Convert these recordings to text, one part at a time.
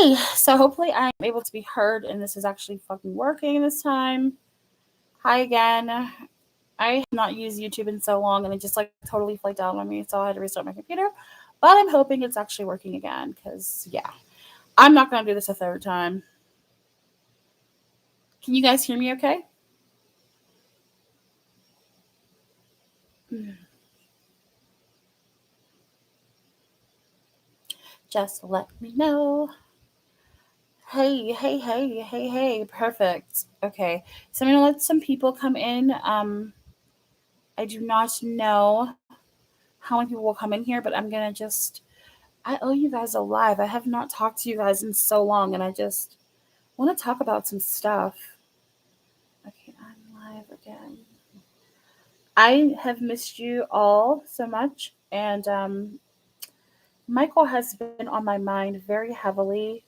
Hey, so hopefully I'm able to be heard and this is actually fucking working this time. Hi again. I have not used YouTube in so long and it just like totally flaked out on me, so I had to restart my computer. But I'm hoping it's actually working again because, yeah, I'm not going to do this a third time. Can you guys hear me okay? Just let me know. Hey. Perfect. Okay. So I'm going to let some people come in. I do not know how many people will come in here, but I'm going to just I owe you guys a live. I have not talked to you guys in so long, and I just want to talk about some stuff. Okay, I'm live again. I have missed you all so much, and Michael has been on my mind very heavily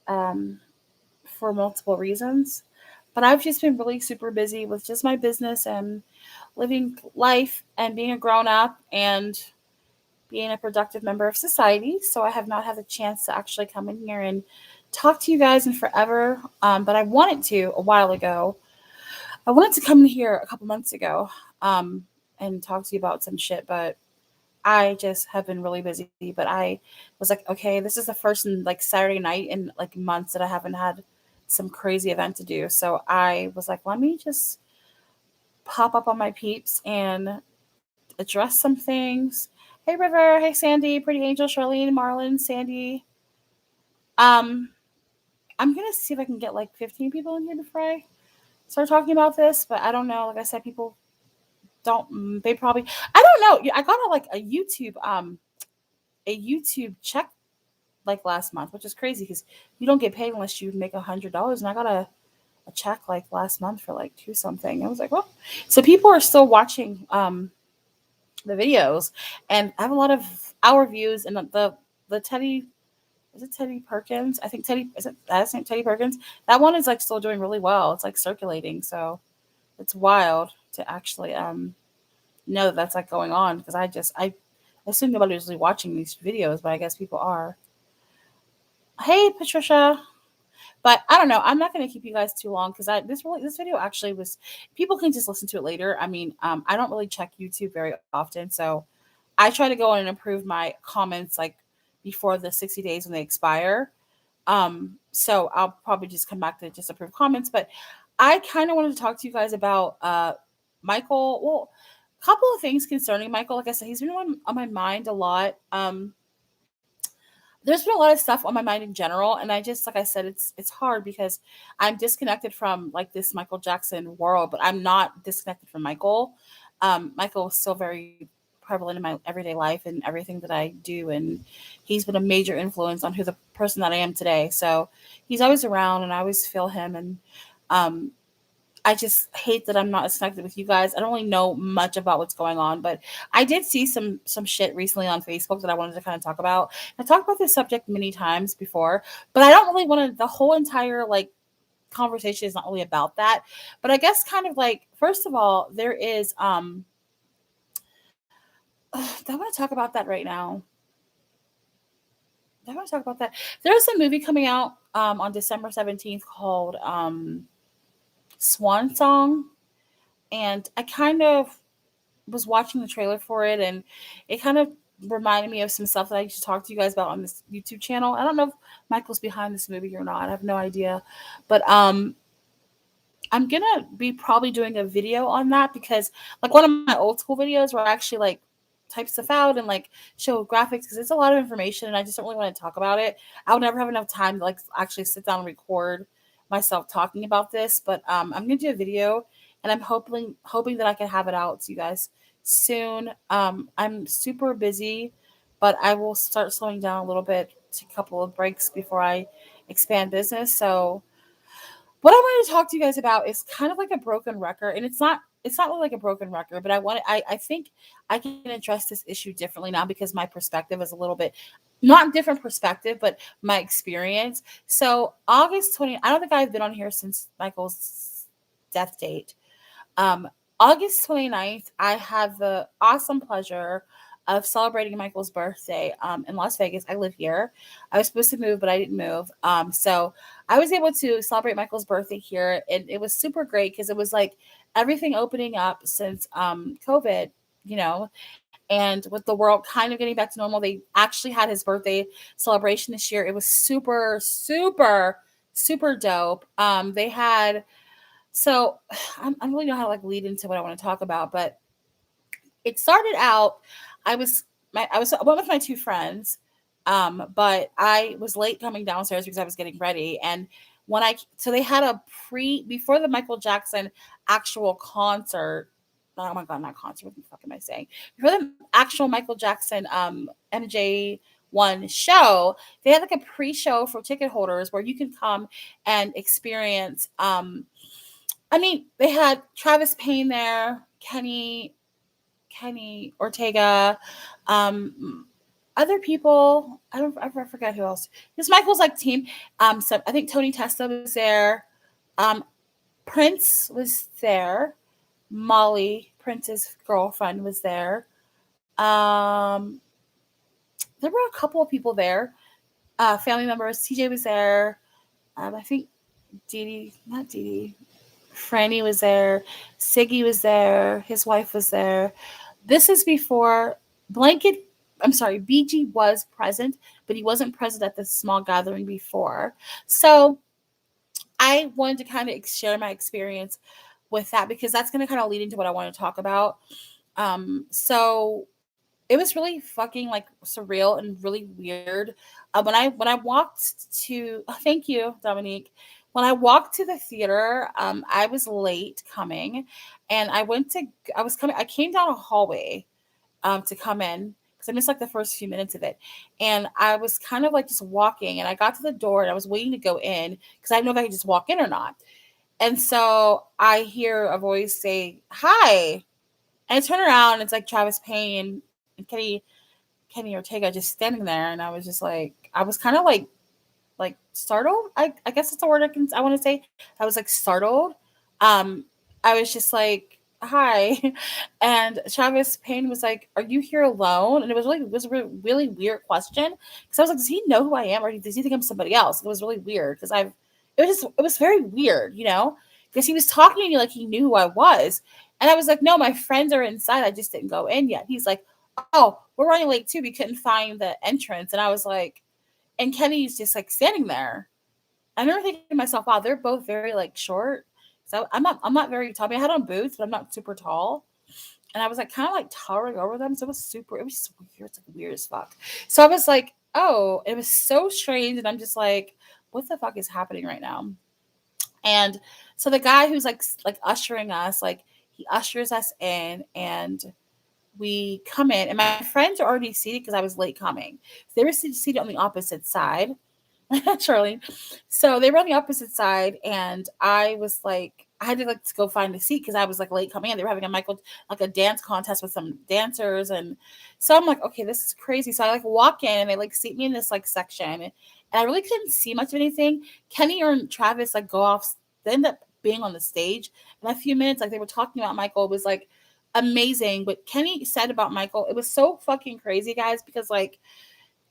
um, for multiple reasons. But I've just been really super busy with just my business and living life and being a grown up and being a productive member of society. So I have not had the chance to actually come in here and talk to you guys in forever. But I wanted to a while ago. I wanted to come in here a couple months ago um, and talk to you about some shit, but I just have been really busy. But I was like, okay, this is the first like Saturday night in like months that I haven't had some crazy event to do. So I was like, let me just pop up on my peeps and address some things. Hey River, hey Sandy, Pretty Angel, Charlene, Marlon, Sandy. Um, I'm gonna see if I can get like 15 people in here before I start talking about this, but I don't know. Like I said, people don't. They probably. I don't know. I got a YouTube check like last month, which is crazy because you don't get paid unless you make $100, and I got a check like last month for like two something. I was like, well, so people are still watching the videos, and I have a lot of hour views, and the Teddy is it Teddy Perkins? I think Teddy is it that's name Teddy Perkins. That one is like still doing really well. It's like circulating, so it's wild to actually know that that's like going on because I assume nobody's really watching these videos, but I guess people are. Hey Patricia, but I don't know. I'm not going to keep you guys too long because this video actually was people can just listen to it later. I mean, I don't really check YouTube very often, so I try to go in and improve my comments like before the 60 days when they expire. So I'll probably just come back to just approve comments. But I kind of wanted to talk to you guys about Michael. Well, a couple of things concerning Michael. Like I said, he's been on my mind a lot. There's been a lot of stuff on my mind in general, and I just like I said, it's hard because I'm disconnected from like this Michael Jackson world, but I'm not disconnected from Michael. Michael is still very prevalent in my everyday life and everything that I do, and he's been a major influence on who the person that I am today. So he's always around, and I always feel him, and um, I just hate that I'm not as connected with you guys. I don't really know much about what's going on, but I did see some shit recently on Facebook that I wanted to kind of talk about. I talked about this subject many times before, but I don't really want to. The whole entire like conversation is not really about that. But I guess kind of like first of all, there is I want to talk about that right now. I want to talk about that. There's a movie coming out on December 17th called Swan Song, and I kind of was watching the trailer for it, and it kind of reminded me of some stuff that I used to talk to you guys about on this YouTube channel. I don't know if Michael's behind this movie or not. I have no idea, but I'm gonna be probably doing a video on that because like one of my old school videos where I actually like type stuff out and like show graphics because it's a lot of information and I just don't really want to talk about it. I would never have enough time to like actually sit down and record myself talking about this, but I'm gonna do a video and I'm hoping that I can have it out to you guys soon. I'm super busy, but I will start slowing down a little bit, take a couple of breaks before I expand business. So what I wanted to talk to you guys about is kind of like a broken record, and it's not really like a broken record, but I think I can address this issue differently now because my perspective is a little bit not different perspective, but my experience. So August 20th, I don't think I've been on here since Michael's death date. Um, August 29th, I had the awesome pleasure of celebrating Michael's birthday in Las Vegas. I live here. I was supposed to move, but I didn't move. So I was able to celebrate Michael's birthday here, and it was super great because it was like everything opening up since COVID, you know, and with the world kind of getting back to normal. They actually had his birthday celebration this year. It was super, super, super dope. They had so I really know how to like lead into what I want to talk about, but it started out. I was I went with my two friends, but I was late coming downstairs because I was getting ready. And when I so they had a pre before the Michael Jackson actual concert. Oh my god, not concert. What the fuck am I saying? Before the actual Michael Jackson MJ1 show, they had like a pre-show for ticket holders where you can come and experience I mean, they had Travis Payne there, Kenny Ortega, um, other people. I forget who else. This Michael's like team. So I think Tony Testa was there. Um, Prince was there. Molly, Prince's girlfriend, was there. Um, there were a couple of people there. Family members. TJ was there. I think not Dee Dee. Franny was there. Siggy was there. His wife was there. This is before Blanket. I'm sorry, BG was present, but he wasn't present at the small gathering before. So I wanted to kind of share my experience with that because that's going to kind of lead into what I want to talk about. So it was really fucking like surreal and really weird. When I walked to thank you, Dominique. When I walked to the theater, I was late coming, and I came down a hallway to come in because I missed like the first few minutes of it, and I was kind of like just walking, and I got to the door and I was waiting to go in because I didn't know if I could just walk in or not. And so I hear a voice say, "Hi," and I turn around and it's like Travis Payne and Kenny Ortega just standing there, and I was just like, I was kind of like startled. I guess that's the word I want to say. I was like startled. Um, I was just like, hi, and Travis Payne was like, "Are you here alone?" And it was a really weird question because I was like, "Does he know who I am, or does he think I'm somebody else?" It was really weird because it was very weird, because he was talking to me like he knew who I was, and I was like, "No, my friends are inside. I just didn't go in yet." He's like, "Oh, we're running late too. We couldn't find the entrance," and I was like, and Kenny's just like standing there. I remember thinking to myself, wow, they're both very like short. So I'm not very tall. I mean, I had on boots, but I'm not super tall. And I was like kind of like towering over them. So it was just weird. It's like weird as fuck. So I was like, oh, it was so strange. And I'm just like, what the fuck is happening right now? And so the guy who's like ushering us, like he ushers us in and we come in and my friends are already seated because I was late coming. So they were seated on the opposite side. Charlie. So they were on the opposite side, and I was like, I had to like go find a seat because I was like late coming in. They were having like a dance contest with some dancers, and so I'm like, okay, this is crazy. So I like walk in, and they like seat me in this like section, and I really couldn't see much of anything. Kenny and Travis like go off. They end up being on the stage in a few minutes. Like they were talking about Michael. It was like amazing. What Kenny said about Michael, it was so fucking crazy, guys, because like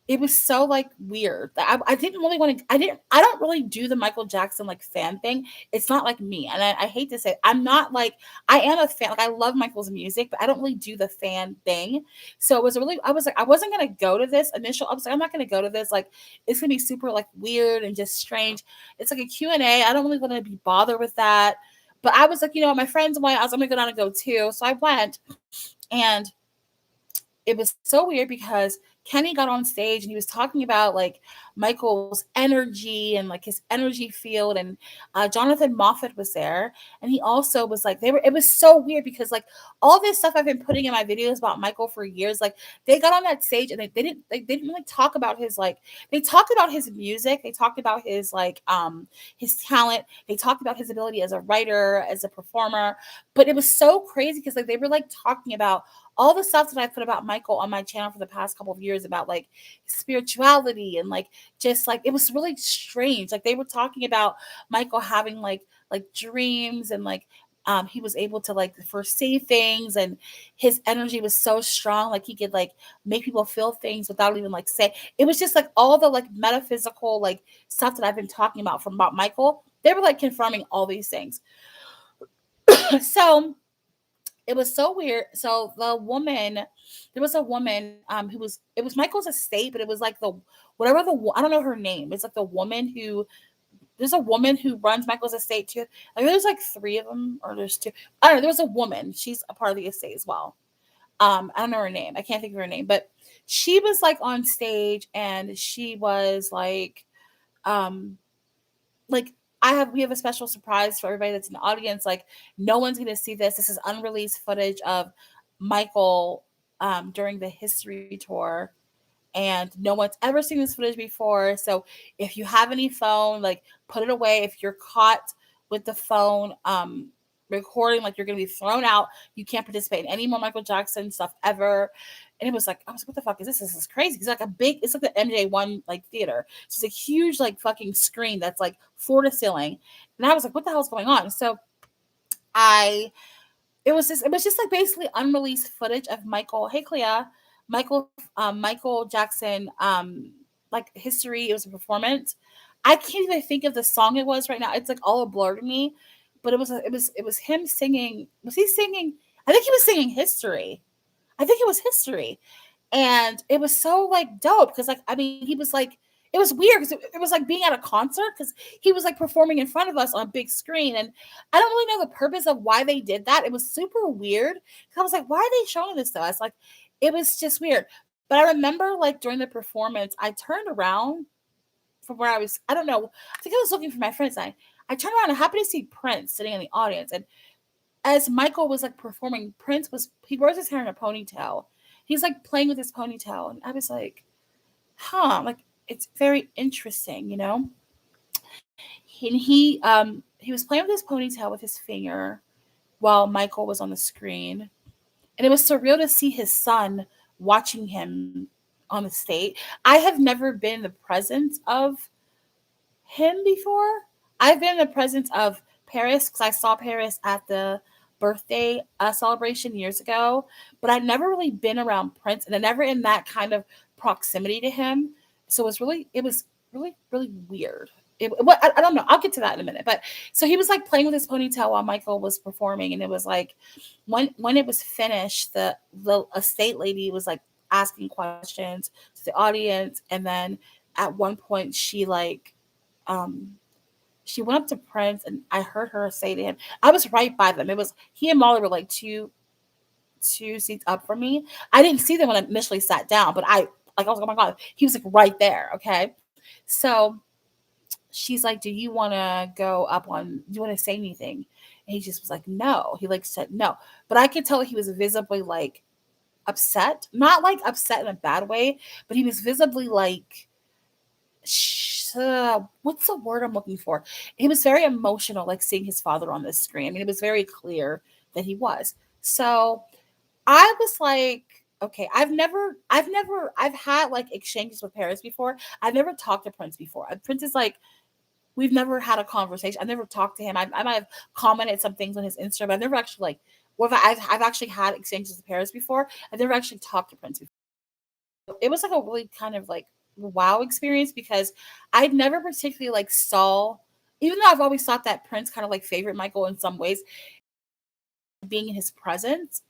it was so like weird. I didn't really want to. I don't really do the Michael Jackson like fan thing. It's not like me, and I hate to say it, I'm not like I am a fan. Like I love Michael's music, but I don't really do the fan thing. So it was really. I was like I wasn't gonna go to this initial. I was like I'm not gonna go to this. Like it's gonna be super like weird and just strange. It's like a Q&A. I don't really want to be bothered with that. But I was like, my friends went. I was gonna go down and go too. So I went, and it was so weird because Kenny got on stage and he was talking about like Michael's energy and like his energy field, and Jonathan Moffat was there, and he also was like it was so weird because like all this stuff I've been putting in my videos about Michael for years, like they got on that stage and they didn't really talk about his like they talked about his music, they talked about his talent, they talked about his ability as a writer, as a performer, but it was so crazy because like they were like talking about all the stuff that I put about Michael on my channel for the past couple of years about like spirituality and like just like it was really strange. Like they were talking about Michael having like dreams and like He was able to like first say things, and his energy was so strong, like he could like make people feel things without even like say. It was just like all the like metaphysical like stuff that I've been talking about from about Michael. They were like confirming all these things. So it was so weird. So the woman, there was a woman who was, it was Michael's estate, but it was like the whatever the, I don't know her name. It's like the woman who, there's a woman who runs Michael's estate too. Like there's like three of them, or there's two. I don't know. There was a woman. She's a part of the estate as well. I don't know her name. I can't think of her name, but she was like on stage, and she was um, like we have a special surprise for everybody that's in the audience. Like no one's gonna see this. This is unreleased footage of Michael during the history tour, and no one's ever seen this footage before. So if you have any phone, like put it away. If you're caught with the phone recording, like you're gonna be thrown out. You can't participate in any more Michael Jackson stuff ever. And it was like, I was like, what the fuck is this? This is crazy. It's like a big, it's like the MJ1 like theater. So it's a huge like fucking screen that's like floor to ceiling. And I was like, what the hell's going on? So I it was just like basically unreleased footage of Michael. Hey Clea, Michael Jackson like history. It was a performance. I can't even think of the song it was right now. It's like all a blur to me. But it was him singing. Was he singing? I think he was singing History. I think it was History. And it was so like dope because like I mean he was like, it was weird because it was like being at a concert because he was like performing in front of us on a big screen. And I don't really know the purpose of why they did that. It was super weird. I was like, why are they showing this to us? Like it was just weird. But I remember like during the performance, I turned around from where I was. I don't know. I think I was looking for my friends. I turned around and happened to see Prince sitting in the audience. And as Michael was like performing, he wears his hair in a ponytail. He's like playing with his ponytail. And I was like, huh, like it's very interesting, you know? And he was playing with his ponytail with his finger while Michael was on the screen. And it was surreal to see his son watching him on the stage. I have never been in the presence of him before. I've been in the presence of Paris because I saw Paris at the birthday celebration years ago, but I'd never really been around Prince, and I never in that kind of proximity to him. So it was really, really weird. I don't know. I'll get to that in a minute. But so he was like playing with his ponytail while Michael was performing, and it was like when it was finished, the estate lady was like asking questions to the audience, and then at one point um she went up to Prince, and I heard her say to him, I was right by them. It was he and Molly were like two seats up from me. I didn't see them when I initially sat down, but I was like, oh my God, he was like right there. Okay. So she's like, do you want to go up on, do you want to say anything? And he just was like, no. He like said no. But I could tell he was visibly like upset, not like upset in a bad way, but he was visibly like, what's the word I'm looking for? He was very emotional, like seeing his father on the screen. I mean, it was very clear that he was. So I was like, okay, I've had like exchanges with Paris before. I've never talked to Prince before. Prince is like, we've never had a conversation. I've never talked to him. I might have commented some things on his Instagram. I've never actually like, well, I've actually had exchanges with Paris before. I've never actually talked to Prince before. It was like a really kind of like wow experience because I'd never particularly like saw, even though I've always thought that Prince kind of like favorite Michael in some ways, being in his presence.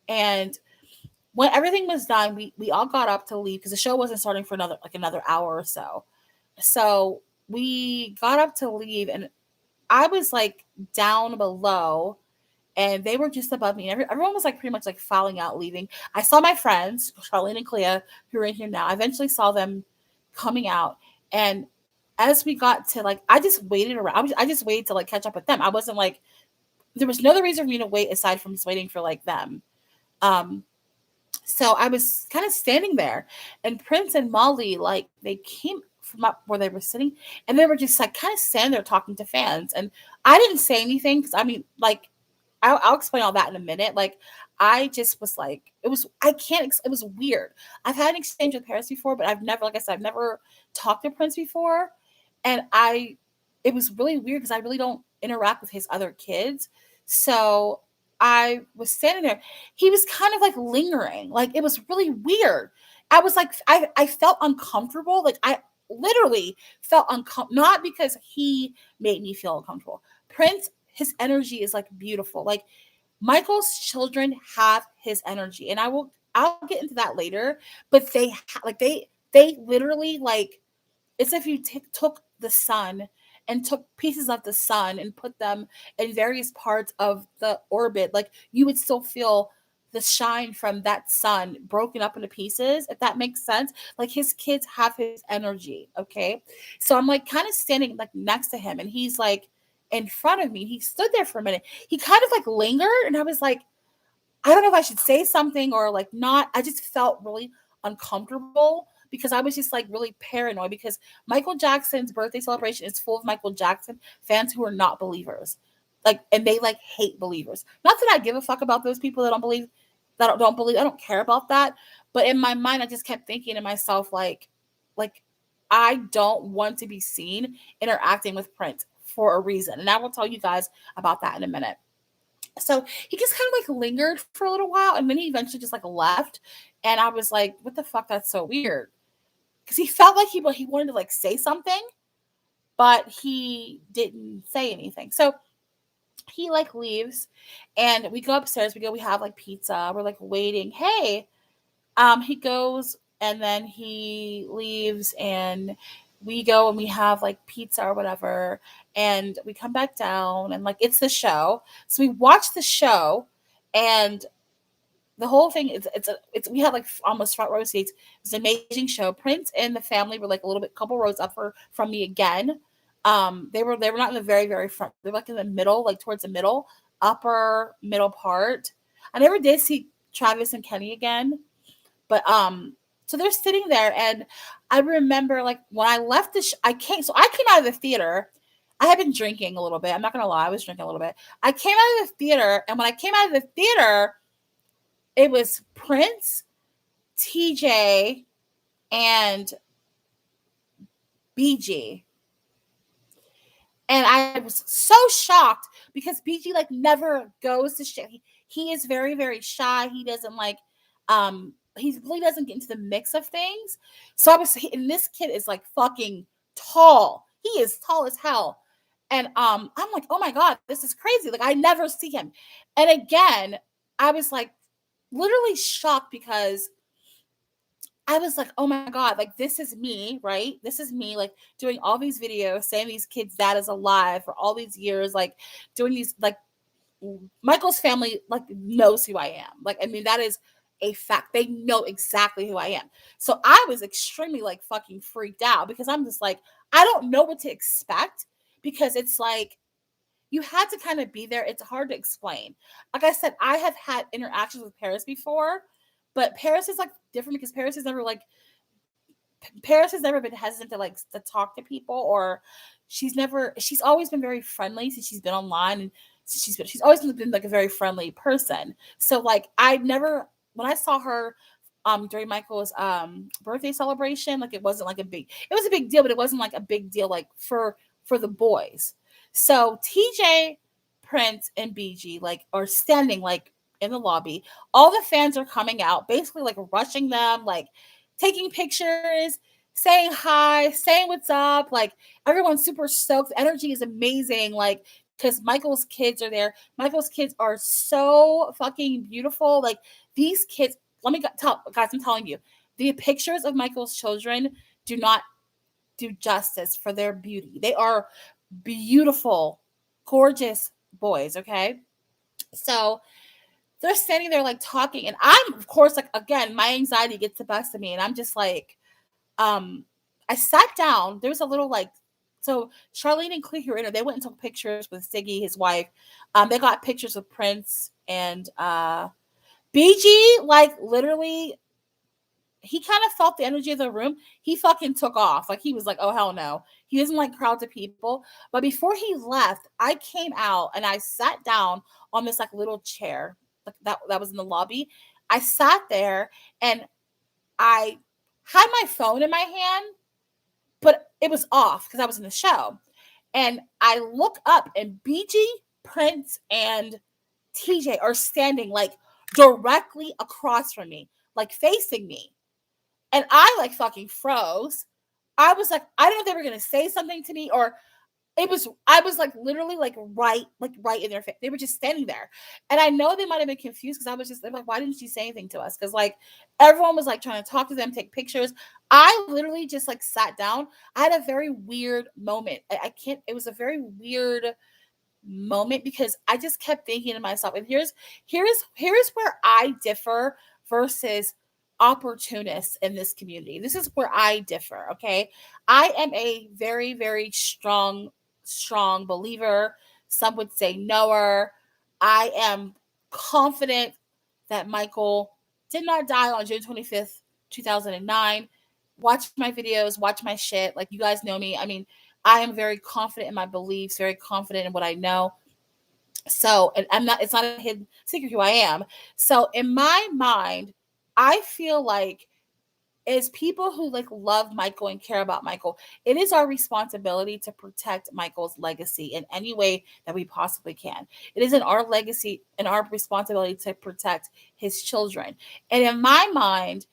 And when everything was done, we all got up to leave because the show wasn't starting for another hour or so. So we got up to leave, and I was like down below, and they were just above me. And everyone was like pretty much like filing out, leaving. I saw my friends, Charlene and Clea, who are in here now. I eventually saw them coming out, and as we got to like, I just waited around. I just waited to like catch up with them. I wasn't like, there was no other reason for me to wait aside from just waiting for like them. Um, so I was kind of standing there, and Prince and Molly, like, they came from up where they were sitting, and they were just like kind of standing there talking to fans. And I didn't say anything because I mean, like, I'll explain all that in a minute. Like, I just was like, it was weird. I've had an exchange with Paris before, but I've never, like I said, I've never talked to Prince before. And it was really weird because I really don't interact with his other kids. So I was standing there. He was kind of like lingering. Like it was really weird. I was like, I felt uncomfortable. Like I literally felt uncomfortable, not because he made me feel uncomfortable. Prince, his energy is like beautiful. Like Michael's children have his energy, and I'll get into that later. But they literally like it's if you took the sun and took pieces of the sun and put them in various parts of the orbit, like you would still feel the shine from that sun broken up into pieces, if that makes sense. Like his kids have his energy, okay? So I'm like kind of standing like next to him, and he's like in front of me. He stood there for a minute. He kind of like lingered, and I was like, I don't know if I should say something or like not. I just felt really uncomfortable because I was just like really paranoid because Michael Jackson's birthday celebration is full of Michael Jackson fans who are not believers. Like, and they like hate believers. Not that I give a fuck about those people that don't believe, don't believe. I don't care about that. But in my mind, I just kept thinking to myself, like I don't want to be seen interacting with Prince for a reason. And I will tell you guys about that in a minute. So he just kind of like lingered for a little while and then he eventually just like left. And I was like, what the fuck? That's so weird. Because he felt like he wanted to like say something, but he didn't say anything. So he like leaves and we go upstairs. We have like pizza. We're like waiting. Hey, he goes and then he leaves and we go and we have like pizza or whatever and we come back down and like it's the show. So we watch the show and the whole thing is it's we had like almost front row seats. It's an amazing show. Prince and the family were like a little bit couple rows up from me again. They were not in the very very front. They're like in the middle, like towards the middle, upper middle part. I never did see Travis and Kenny again. But so they're sitting there, and I remember like when I left I came. So I came out of the theater. I had been drinking a little bit. I'm not gonna lie, I was drinking a little bit. I came out of the theater, and when I came out of the theater, it was Prince, TJ, and BG. And I was so shocked because BG like never goes to shit. He is very, very shy. He doesn't like he really doesn't get into the mix of things. So and this kid is like fucking tall. He is tall as hell. And I'm like, oh my God, this is crazy. Like I never see him. And again, I was like literally shocked because I was like, oh my God, like this is me, right? This is me, like doing all these videos, saying these kids' dad is alive for all these years, like doing these, like Michael's family, like knows who I am. Like, I mean, that is a fact. They know exactly who I am. So I was extremely like fucking freaked out because I'm just like, I don't know what to expect because it's like, you had to kind of be there. It's hard to explain. Like I said, I have had interactions with Paris before, but Paris is like different because Paris has never been hesitant to like to talk to people or she's always been very friendly since she's been online and she's always been like a very friendly person. So like I never when I saw her during Michael's birthday celebration, like it wasn't like it was a big deal, but it wasn't like a big deal like for the boys. So TJ, Prince, and BG like are standing like in the lobby. All the fans are coming out, basically like rushing them, like taking pictures, saying hi, saying what's up. Like everyone's super stoked. The energy is amazing. Like because Michael's kids are there. Michael's kids are so fucking beautiful. Like these kids. Let me tell guys. I'm telling you, the pictures of Michael's children do not do justice for their beauty. They are beautiful, gorgeous boys. Okay, so they're standing there like talking, and I'm of course like again, my anxiety gets the best of me, and I'm just like, I sat down. There was a little like, so Charlene and Clear, they went and took pictures with Siggy, his wife. They got pictures of Prince and BG. Like literally, he kind of felt the energy of the room. He fucking took off. Like he was like, oh hell no. He doesn't like crowds of people. But before he left, I came out and I sat down on this like little chair like that was in the lobby. I sat there and I had my phone in my hand, but it was off because I was in the show. And I look up and BG, Prince, and TJ are standing like directly across from me, like facing me. And I like fucking froze. I was like, I don't know if they were gonna say something to me, or I was like literally like right in their face. They were just standing there. And I know they might have been confused because I was just like, why didn't she say anything to us? Because like everyone was like trying to talk to them, take pictures. I literally just like sat down. I had a very weird moment. I can't, it was a very weird moment because I just kept thinking to myself, and here's where I differ versus opportunists in this community. This is where I differ, okay? I am a very, very strong believer. Some would say knower. I am confident that Michael did not die on June 25th, 2009. Watch my videos, watch my shit. Like, you guys know me. I mean, I am very confident in my beliefs, very confident in what I know. So, and it's not a hidden secret who I am. So, in my mind, I feel like as people who like love Michael and care about Michael, it is our responsibility to protect Michael's legacy in any way that we possibly can. It is in our legacy and our responsibility to protect his children. And in my mind,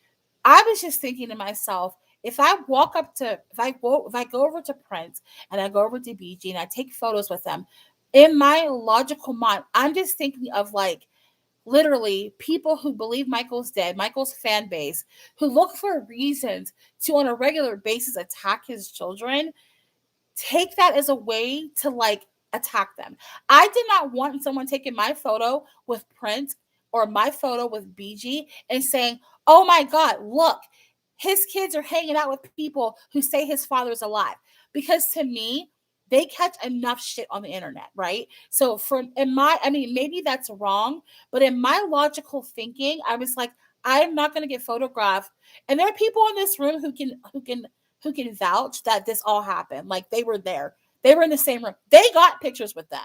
I was just thinking to myself, if I go over to Prince and I go over to BG and I take photos with them, in my logical mind, I'm just thinking of like literally people who believe Michael's dead, Michael's fan base, who look for reasons to on a regular basis attack his children, take that as a way to like attack them. I did not want someone taking my photo with Prince or my photo with BG and saying, "Oh my God, look, his kids are hanging out with people who say his father's alive." Because to me, they catch enough shit on the internet, right? So I mean, maybe that's wrong, but in my logical thinking, I was like, I'm not going to get photographed. And there are people in this room who can vouch that this all happened. Like they were there. They were in the same room. They got pictures with them,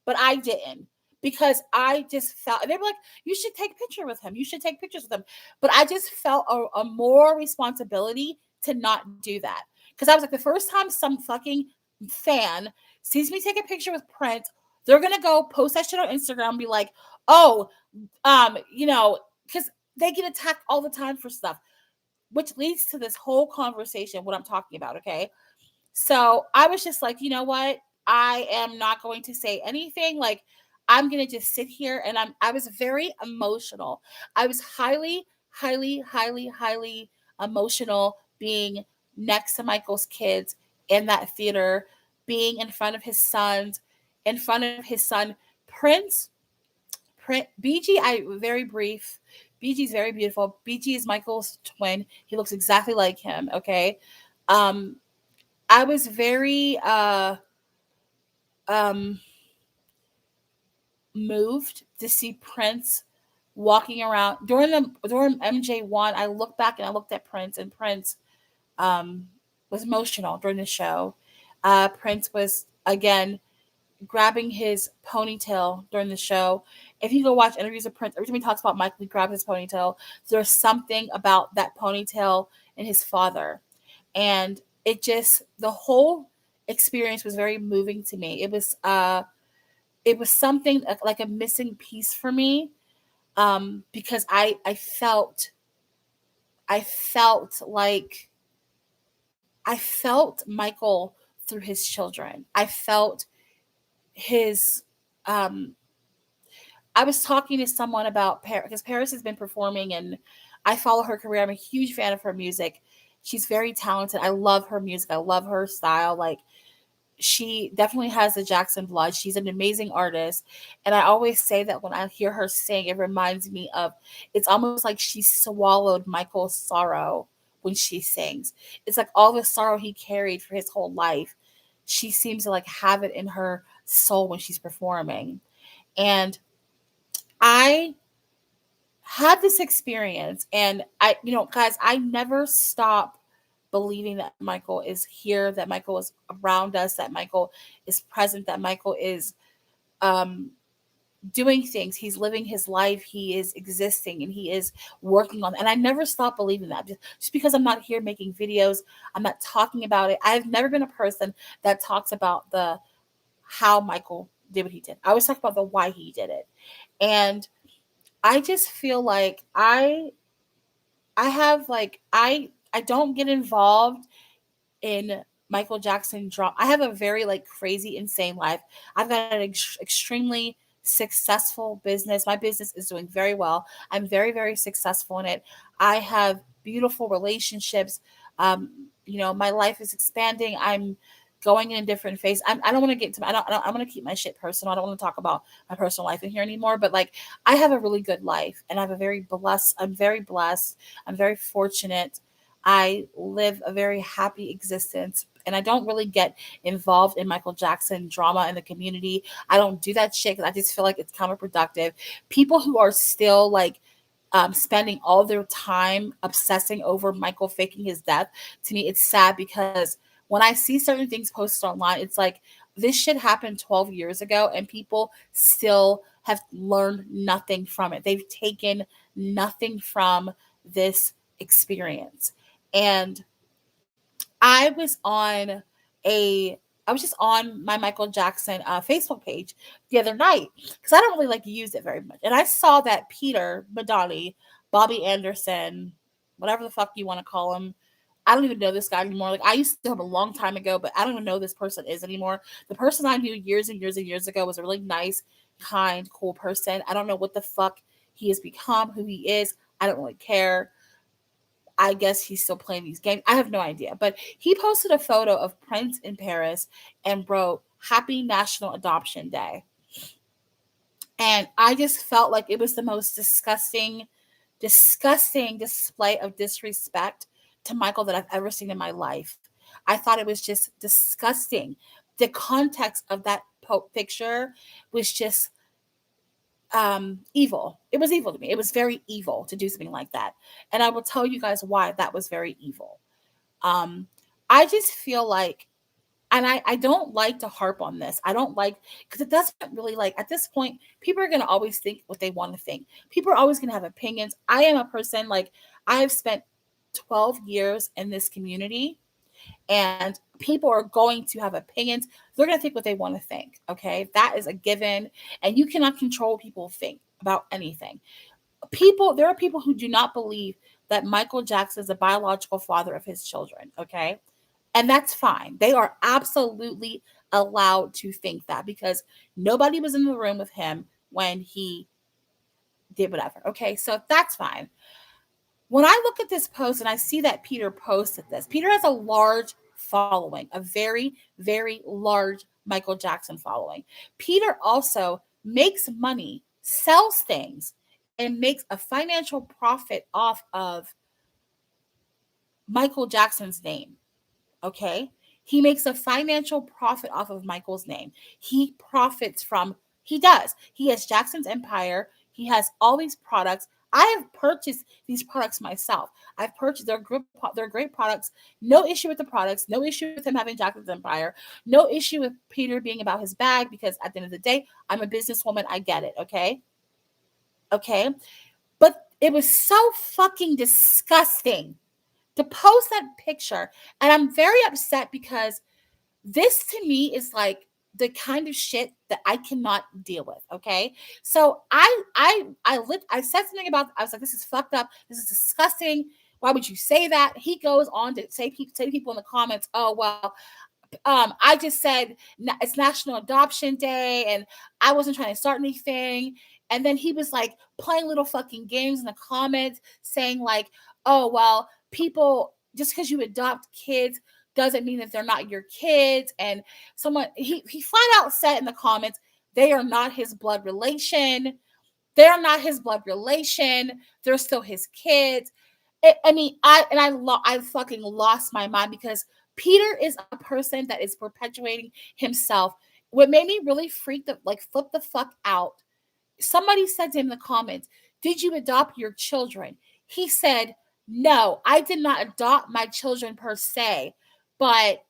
but I didn't because I just felt, they were like, you should take a picture with him. You should take pictures with him. But I just felt a more responsibility to not do that. Because I was like, the first time some fucking fan sees me take a picture with Prince, they're going to go post that shit on Instagram and be like, oh, because they get attacked all the time for stuff, which leads to this whole conversation, what I'm talking about, okay? So I was just like, you know what? I am not going to say anything. Like, I'm going to just sit here and I was very emotional. I was highly emotional being next to Michael's kids in that theater, being in front of his sons, in front of his son, Prince. BG, very brief. BG is very beautiful. BG is Michael's twin. He looks exactly like him. Okay. Um, I was very um moved to see Prince walking around during MJ1. I looked back and I looked at Prince, and Prince um was emotional during the show. Prince was again grabbing his ponytail during the show. If you go watch interviews of Prince, every time he talks about Michael, he grabs his ponytail. There's something about that ponytail and his father. And the whole experience was very moving to me. It was something like a missing piece for me. Because I felt Michael through his children. I felt his I was talking to someone about Paris because Paris has been performing and I follow her career. I'm a huge fan of her music. She's very talented. I love her music. I love her style. Like she definitely has the Jackson blood. She's an amazing artist. And I always say that when I hear her sing, it reminds me of it's almost like she swallowed Michael's sorrow when she sings. It's like all the sorrow he carried for his whole life. She seems to like have it in her soul when she's performing. And I had this experience and guys, I never stop believing that Michael is here, that Michael is around us, that Michael is present, that Michael is um doing things. He's living his life, he is existing, and he is working on, and I never stop believing that. Just because I'm not here making videos, I'm not talking about it. I've never been a person that talks about the how Michael did what he did. I always talk about the why he did it. And I just feel like I have like I don't get involved in Michael Jackson drama. I have a very like crazy, insane life. I've got an extremely successful business. My business is doing very well. I'm very, very successful in it. I have beautiful relationships. My life is expanding. I'm going in a different phase. I don't want to get to. I'm going to keep my shit personal. I don't want to talk about my personal life in here anymore. But like, I have a really good life, and I have a very blessed. I'm very blessed. I'm very fortunate. I live a very happy existence, and I don't really get involved in Michael Jackson drama in the community. I don't do that shit because I just feel like it's counterproductive. People who are still like spending all their time obsessing over Michael faking his death, to me, it's sad because when I see certain things posted online, it's like this shit happened 12 years ago and people still have learned nothing from it. They've taken nothing from this experience. And I was on a I was just on my Michael Jackson Facebook page the other night because I don't really like to use it very much. And I saw that Peter Madani, Bobby Anderson, whatever the fuck you want to call him. I don't even know this guy anymore. Like I used to have a long time ago, but I don't even know who this person is anymore. The person I knew years and years and years ago was a really nice, kind, cool person. I don't know what the fuck he has become, who he is. I don't really care. I guess he's still playing these games. I have no idea. But he posted a photo of Prince in Paris and wrote, Happy National Adoption Day. And I just felt like it was the most disgusting display of disrespect to Michael that I've ever seen in my life. I thought it was just disgusting. The context of that picture was just evil. It was evil to me. It was very evil to do something like that. And I will tell you guys why that was very evil. Um, I just feel like, and I don't like to harp on this. I don't like, because it doesn't really like, at this point, people are going to always think what they want to think. People are always going to have opinions. I am a person, like, I have spent 12 years in this community and people are going to have opinions. They're going to think what they want to think. Okay. That is a given. And you cannot control what people think about anything. There are people who do not believe that Michael Jackson is the biological father of his children. Okay. And that's fine. They are absolutely allowed to think that because nobody was in the room with him when he did whatever. Okay. So that's fine. When I look at this post and I see that Peter posted this, Peter has a large following, a very, very large Michael Jackson following. Peter also makes money, sells things, and makes a financial profit off of Michael Jackson's name. Okay. He makes a financial profit off of Michael's name. He profits from, he does. He has Jackson's Empire. He has all these products. I have purchased these products myself. I've purchased they're great products. No issue with the products. No issue with him having Jackson's Empire. No issue with Peter being about his bag because at the end of the day, I'm a businesswoman. I get it. Okay. Okay. But it was so fucking disgusting to post that picture. And I'm very upset because this to me is like the kind of shit that I cannot deal with. Okay. So I said something about, I was like, this is fucked up. This is disgusting. Why would you say that? He goes on to say to people in the comments, oh, well, I just said it's National Adoption Day and I wasn't trying to start anything. And then he was like playing little fucking games in the comments saying like, oh, well, people, just because you adopt kids doesn't mean that they're not your kids. And he flat out said in the comments, they are not his blood relation. They're not his blood relation. They're still his kids. I fucking lost my mind because Peter is a person that is perpetuating himself. What made me really flip the fuck out. Somebody said to him in the comments, "Did you adopt your children?" He said, "No, I did not adopt my children per se, but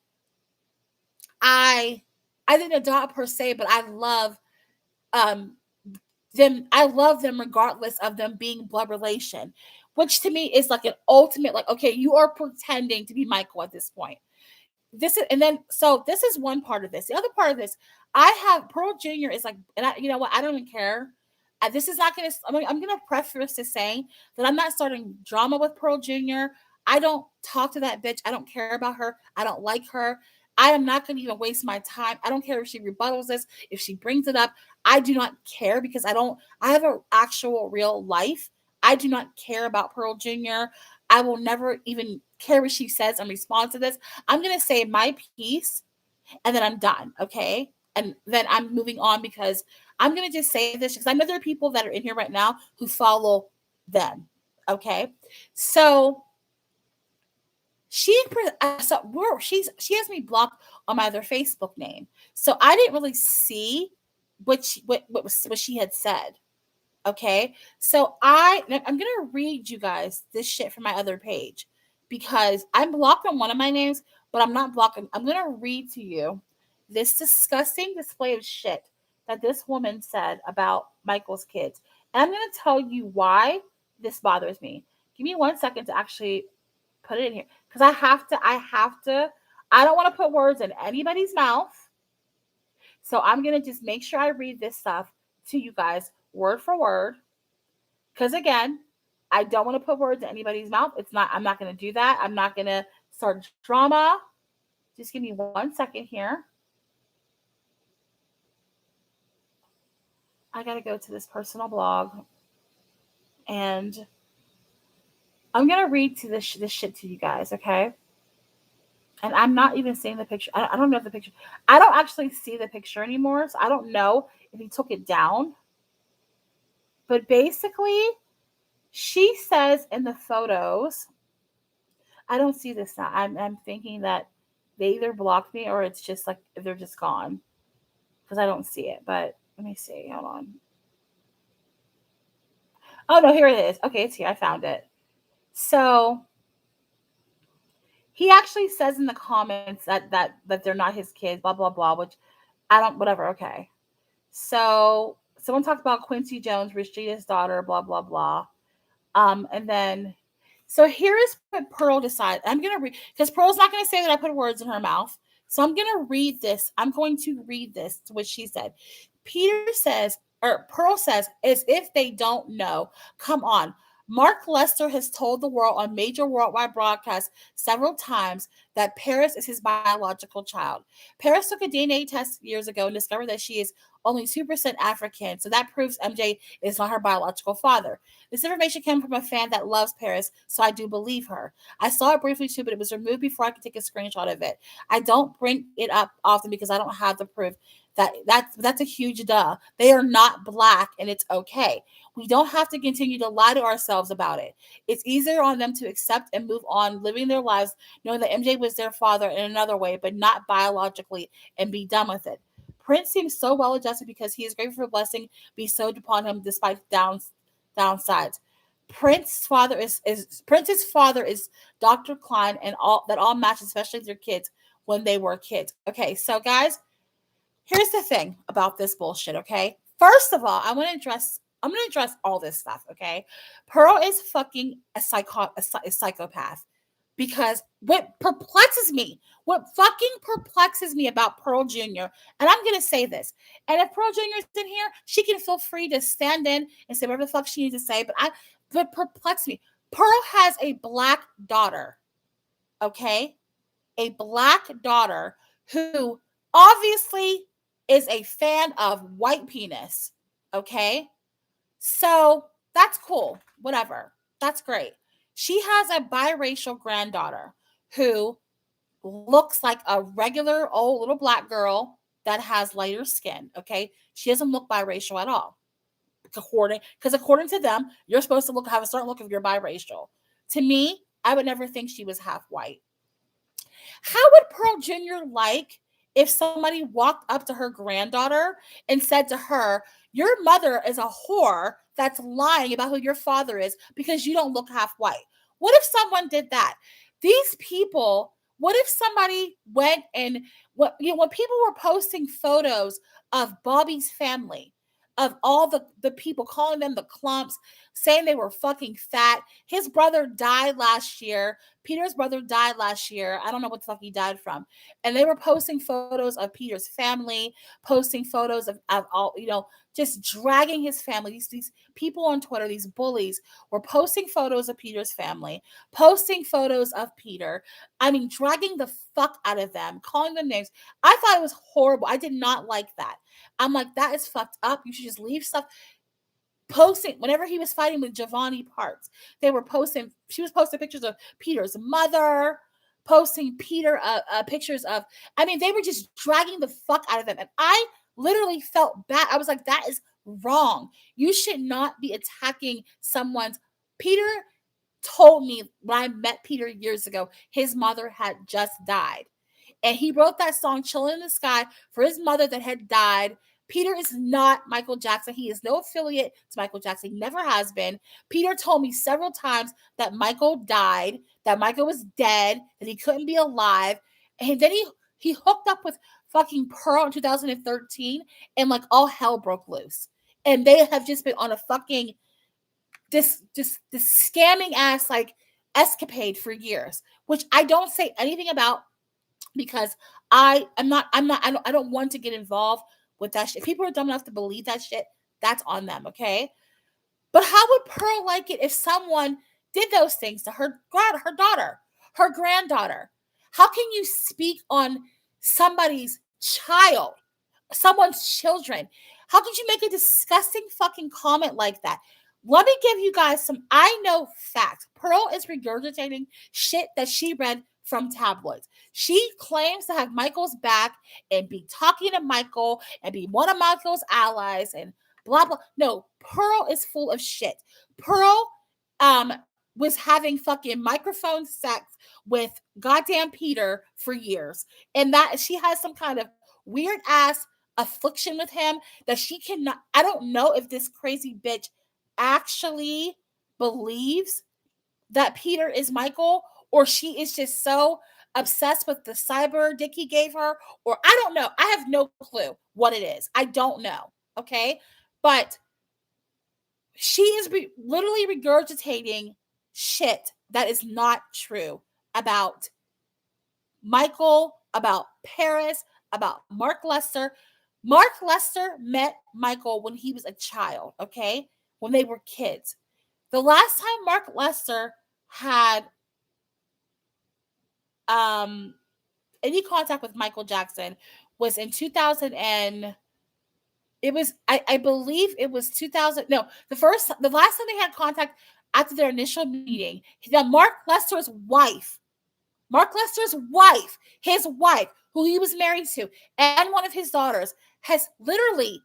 I didn't adopt per se, but I love um them. I love them regardless of them being blood relation." Which to me is like an ultimate, like, okay, you are pretending to be Michael at this point. This is one part of this. The other part of this, I have Pearl Jr. is like, and you know what? I don't even care. This is not going to, I'm going to preface this saying that I'm not starting drama with Pearl Jr. I don't talk to that bitch. I don't care about her. I don't like her. I am not going to even waste my time. I don't care if she rebuttals this, if she brings it up. I do not care because I have an actual real life. I do not care about Pearl Jr. I will never even care what she says in response to this. I'm going to say my piece and then I'm done. Okay. And then I'm moving on because I'm going to just say this because I know there are people that are in here right now who follow them. Okay. So she she has me blocked on my other Facebook name. So I didn't really see what she had said. Okay. So I'm going to read you guys this shit from my other page because I'm blocked on one of my names, but I'm not blocking. I'm going to read to you this disgusting display of shit that this woman said about Michael's kids. And I'm going to tell you why this bothers me. Give me 1 second to actually put it in here because I don't want to put words in anybody's mouth. So I'm going to just make sure I read this stuff to you guys word for word. Because again, I don't want to put words in anybody's mouth. I'm not going to do that. I'm not going to start drama. Just give me 1 second here. I got to go to this personal blog. And I'm going to read to this shit to you guys, okay? And I'm not even seeing the picture. I don't know if the picture. I don't actually see the picture anymore. So I don't know if he took it down. But basically, she says in the photos, I don't see this now. I'm thinking that they either blocked me or it's just like they're just gone because I don't see it. But let me see. Hold on. Oh no, here it is. Okay, it's here. I found it. So he actually says in the comments that they're not his kids, blah blah blah. Which I don't. Whatever. Okay. So someone talked about Quincy Jones, Rashida's daughter, blah blah blah. And then so here is what Pearl decided. I'm gonna read because Pearl's not gonna say that I put words in her mouth. So I'm gonna read this. I'm going to read this to what she said. Peter says, or Pearl says, as if they don't know. Come on. Mark Lester has told the world on major worldwide broadcasts several times that Paris is his biological child. Paris took a DNA test years ago and discovered that she is only 2% African. So that proves MJ is not her biological father. This information came from a fan that loves Paris, so I do believe her. I saw it briefly too, but it was removed before I could take a screenshot of it. I don't bring it up often because I don't have the proof. That's a huge duh. They are not black and it's okay. We don't have to continue to lie to ourselves about it. It's easier on them to accept and move on, living their lives, knowing that MJ was their father in another way, but not biologically, and be done with it. Prince seems so well adjusted because he is grateful for blessing bestowed upon him despite downsides. Prince's father is Dr. Klein and all match, especially their kids when they were kids. Okay, so guys, here's the thing about this bullshit, okay? First of all, I'm gonna address all this stuff, okay? Pearl is fucking a psychopath. Because what fucking perplexes me about Pearl Jr., and I'm gonna say this, and if Pearl Jr. is in here, she can feel free to stand in and say whatever the fuck she needs to say, but perplex me. Pearl has a black daughter, okay? A black daughter who obviously is a fan of white penis, okay? So that's cool, whatever. That's great. She has a biracial granddaughter who looks like a regular old little black girl that has lighter skin, okay? She doesn't look biracial at all. According to them, you're supposed to have a certain look if you're biracial. To me, I would never think she was half white. How would Pearl Jr. like if somebody walked up to her granddaughter and said to her, your mother is a whore that's lying about who your father is because you don't look half white? What if someone did that? These people, what if somebody went and when people were posting photos of Bobby's family, of all the people, calling them the clumps, saying they were fucking fat. His brother died last year. Peter's brother died last year. I don't know what the fuck he died from. And they were posting photos of Peter's family, posting photos of all, just dragging his family. These people on Twitter, these bullies, were posting photos of Peter's family, posting photos of Peter. I mean, dragging the fuck out of them, calling them names. I thought it was horrible. I did not like that. I'm like, that is fucked up. You should just leave stuff. Posting whenever he was fighting with Giovanni Parks, they were posting. She was posting pictures of Peter's mother, posting pictures of. I mean, they were just dragging the fuck out of them, and I literally felt bad. I was like, that is wrong. You should not be attacking someone's. Peter told me when I met Peter years ago, his mother had just died. And he wrote that song, Chillin' in the Sky, for his mother that had died. Peter is not Michael Jackson. He is no affiliate to Michael Jackson. He never has been. Peter told me several times that Michael died, that Michael was dead, that he couldn't be alive. And then he hooked up with fucking Pearl in 2013, and like all hell broke loose. And they have just been on a fucking this scamming ass like escapade for years, which I don't say anything about because I don't want to get involved with that shit. If people are dumb enough to believe that shit, that's on them, okay? But how would Pearl like it if someone did those things to her daughter, her granddaughter? How can you speak on somebody's child, someone's children? How could you make a disgusting fucking comment like that? Let me give you guys some, I know facts. Pearl is regurgitating shit that she read from tabloids. She claims to have Michael's back and be talking to Michael and be one of Michael's allies and blah, blah. No, Pearl is full of shit. Pearl was having fucking microphone sex with goddamn Peter for years. And that she has some kind of weird ass affliction with him that she cannot. I don't know if this crazy bitch actually believes that Peter is Michael, or she is just so obsessed with the cyber dick he gave her, or I don't know. I have no clue what it is. I don't know. Okay. But she is literally regurgitating shit that is not true about Michael, about Paris, about Mark Lester. Mark Lester met Michael when he was a child, okay? When they were kids. The last time Mark Lester had any contact with Michael Jackson was in 2000 and it was I believe it was 2000. No, the last time they had contact after their initial meeting, that Mark Lester's wife, his wife, who he was married to, and one of his daughters, has literally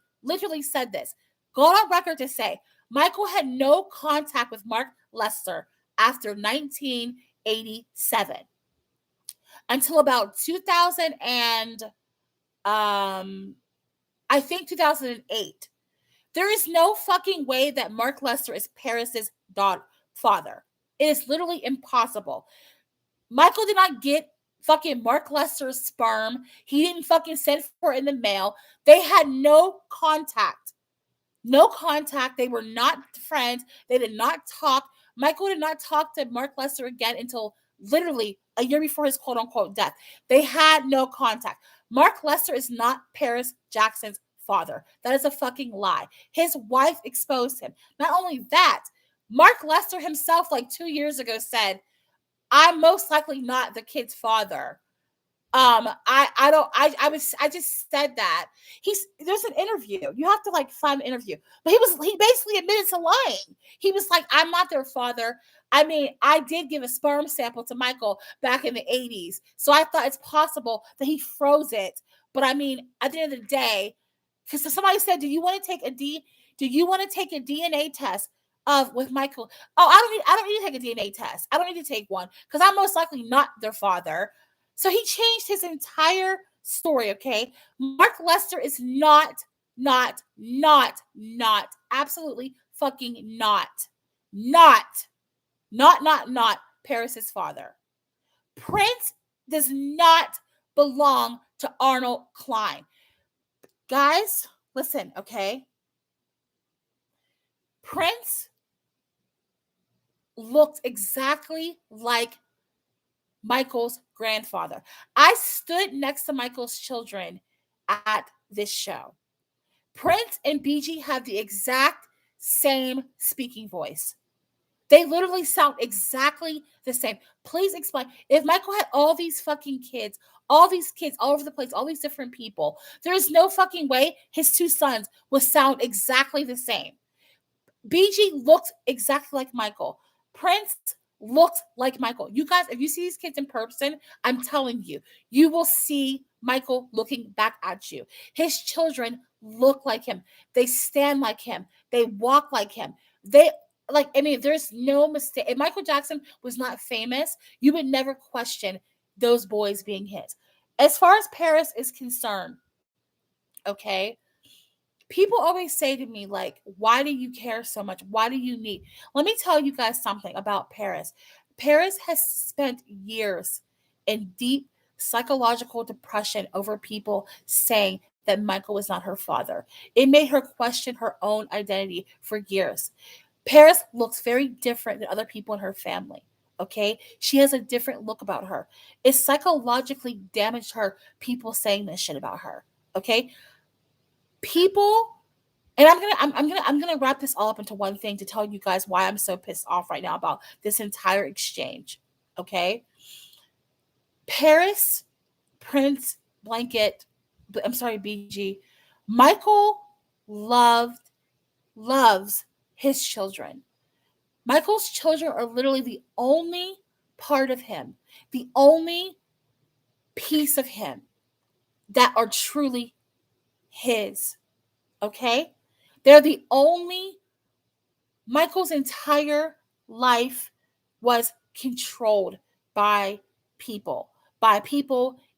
said this, gone on record to say Michael had no contact with Mark Lester after 1987 until about 2000 and I think 2008. There is no fucking way that Mark Lester is Paris's father. It is literally impossible. Michael did not get fucking Mark Lester's sperm. He didn't fucking send for it in the mail. They had no contact. No contact. They were not friends. They did not talk. Michael did not talk to Mark Lester again until literally a year before his quote unquote death. They had no contact. Mark Lester is not Paris Jackson's father. That is a fucking lie. His wife exposed him. Not only that, Mark Lester himself, like 2 years ago, said, I'm most likely not the kid's father. I just said that. There's an interview. You have to like find an interview. But he basically admitted to lying. He was like, I'm not their father. I mean, I did give a sperm sample to Michael back in the 80s. So I thought it's possible that he froze it. But I mean, at the end of the day, because somebody said, do you want to take a DNA test with Michael? Oh, I don't need to take a DNA test. I don't need to take one because I'm most likely not their father. So he changed his entire story, okay? Mark Lester is not, absolutely fucking not Paris's father. Prince does not belong to Arnold Klein. Guys, listen, okay? Prince looked exactly like Michael's grandfather. I stood next to Michael's children at this show. Prince and BG have the exact same speaking voice. They literally sound exactly the same. Please explain. If Michael had all these fucking kids, all these kids all over the place, all these different people, there is no fucking way his two sons would sound exactly the same. BG looked exactly like Michael. Prince looked like Michael. You guys, if you see these kids in person, I'm telling you, you will see Michael looking back at you. His children look like him. They stand like him. They walk like him. They like, I mean, there's no mistake. If Michael Jackson was not famous, you would never question those boys being his. As far as Paris is concerned, okay, people always say to me, like, why do you care so much? Why do you need? Let me tell you guys something about Paris. Paris has spent years in deep psychological depression over people saying that Michael was not her father. It made her question her own identity for years. Paris looks very different than other people in her family. Okay, she has a different look about her. It psychologically damaged her, people saying this shit about her. Okay, people, and I'm gonna wrap this all up into one thing to tell you guys why I'm so pissed off right now about this entire exchange. Okay, Paris, Prince, Blanket, I'm sorry, BG, Michael loved loves his children. Michael's children are literally the only part of him, the only piece of him that are truly his. Okay, they're the only. Michael's entire life was controlled by people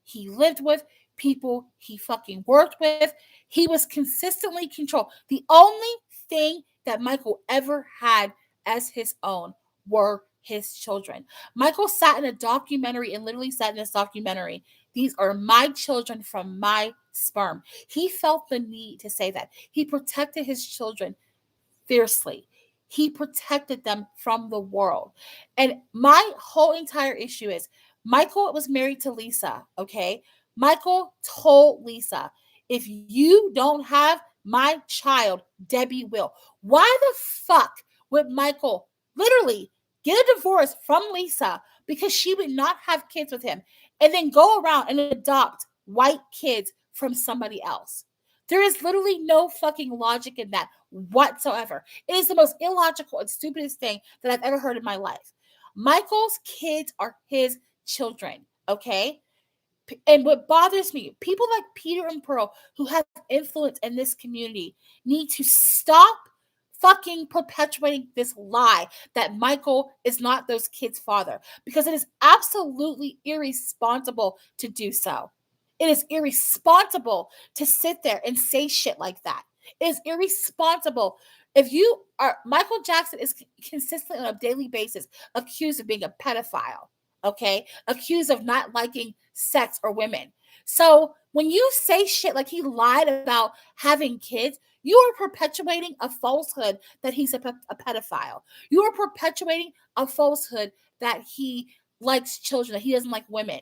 he lived with, people he fucking worked with. He was consistently controlled. The only thing that Michael ever had as his own were his children. Michael sat in a documentary and literally said in this documentary, these are my children from my sperm. He felt the need to say that. He protected his children fiercely. He protected them from the world. And my whole entire issue is Michael was married to Lisa, okay? Michael told Lisa, if you don't have my child, Debbie will. Why the fuck would Michael literally get a divorce from Lisa because she would not have kids with him and then go around and adopt white kids from somebody else? There is literally no fucking logic in that whatsoever. It is the most illogical and stupidest thing that I've ever heard in my life. Michael's kids are his children, okay? And what bothers me, people like Peter and Pearl, who have influence in this community, need to stop fucking perpetuating this lie that Michael is not those kids' father, because it is absolutely irresponsible to do so. It is irresponsible to sit there and say shit like that. It is irresponsible. If you are, Michael Jackson is consistently on a daily basis accused of being a pedophile, okay? Accused of not liking sex or women. So when you say shit like he lied about having kids, you are perpetuating a falsehood that he's a pedophile. You are perpetuating a falsehood that he likes children, that he doesn't like women.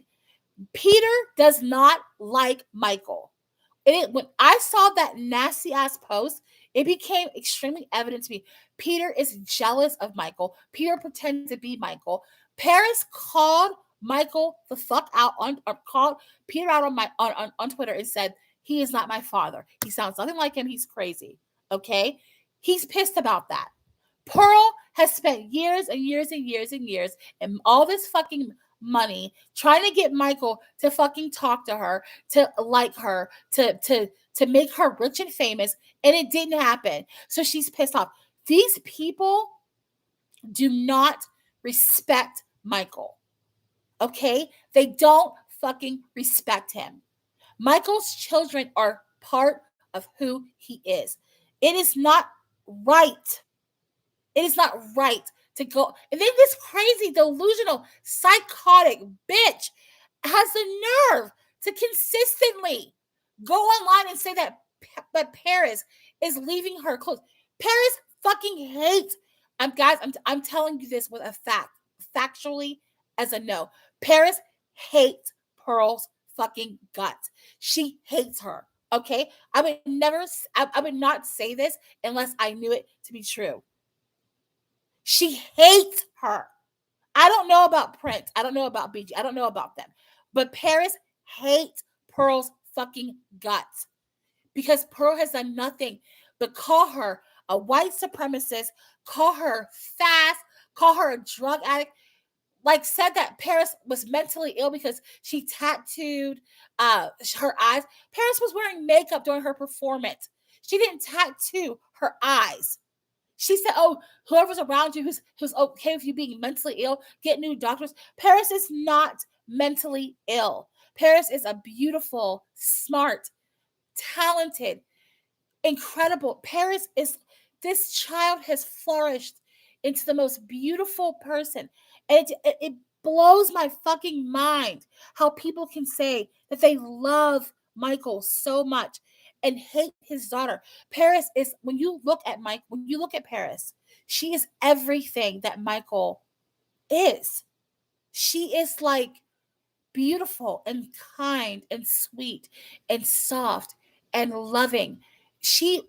Peter does not like Michael. When I saw that nasty ass post, it became extremely evident to me. Peter is jealous of Michael. Peter pretends to be Michael. Paris called Michael the fuck out on, or called Peter out on Twitter and said, he is not my father. He sounds nothing like him. He's crazy. Okay? He's pissed about that. Pearl has spent years and years and years and years and all this fucking money trying to get Michael to fucking talk to her, to like her, to make her rich and famous, and it didn't happen. So she's pissed off. These people do not respect Michael. Okay? They don't fucking respect him. Michael's children are part of who he is. It is not right. It is not right to go. And then this crazy, delusional, psychotic bitch has the nerve to consistently go online and say that Paris is leaving her clothes. Paris fucking hates. I'm telling you this with a fact, factually as a no. Paris hates Pearl's fucking guts. She hates her. Okay, I would never, I would not say this unless I knew it to be true. She hates her. I don't know about Prince. I don't know about BG. I don't know about them. But Paris hates Pearl's fucking guts because Pearl has done nothing but call her a white supremacist, call her fast, call her a drug addict, like said that Paris was mentally ill because she tattooed her eyes. Paris was wearing makeup during her performance. She didn't tattoo her eyes. She said, "Oh, whoever's around you who's okay with you being mentally ill, get new doctors." Paris is not mentally ill. Paris is a beautiful, smart, talented, incredible. Paris is, this child has flourished into the most beautiful person. And it blows my fucking mind how people can say that they love Michael so much and hate his daughter. Paris is, when you look at when you look at Paris, she is everything that Michael is. She is like beautiful and kind and sweet and soft and loving.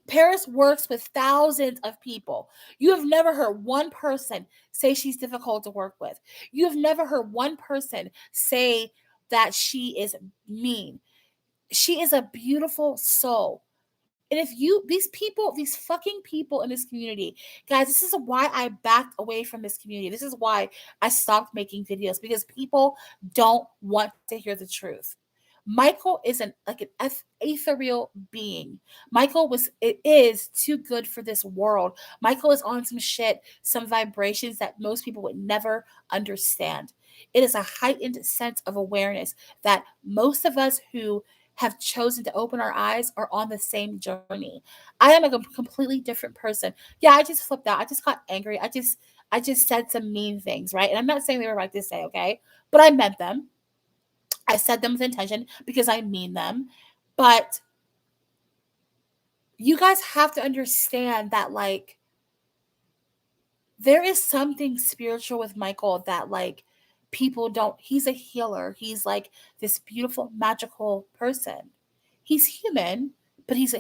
Paris works with thousands of people. You have never heard one person say she's difficult to work with. You have never heard one person say that she is mean. She is a beautiful soul. And if you, these people, these fucking people in this community, guys, this is why I backed away from this community. This is why I stopped making videos, because people don't want to hear the truth. Michael is an ethereal being. Michael is too good for this world. Michael is on some shit, some vibrations that most people would never understand. It is a heightened sense of awareness that most of us who have chosen to open our eyes are on the same journey. I am a completely different person. Yeah, I just flipped out. I just got angry. I just said some mean things, right? And I'm not saying they were right to say, okay? But I meant them. I said them with intention because I mean them. But you guys have to understand that, like, there is something spiritual with Michael that, like, people don't, he's a healer. He's like this beautiful magical person. He's human, but he's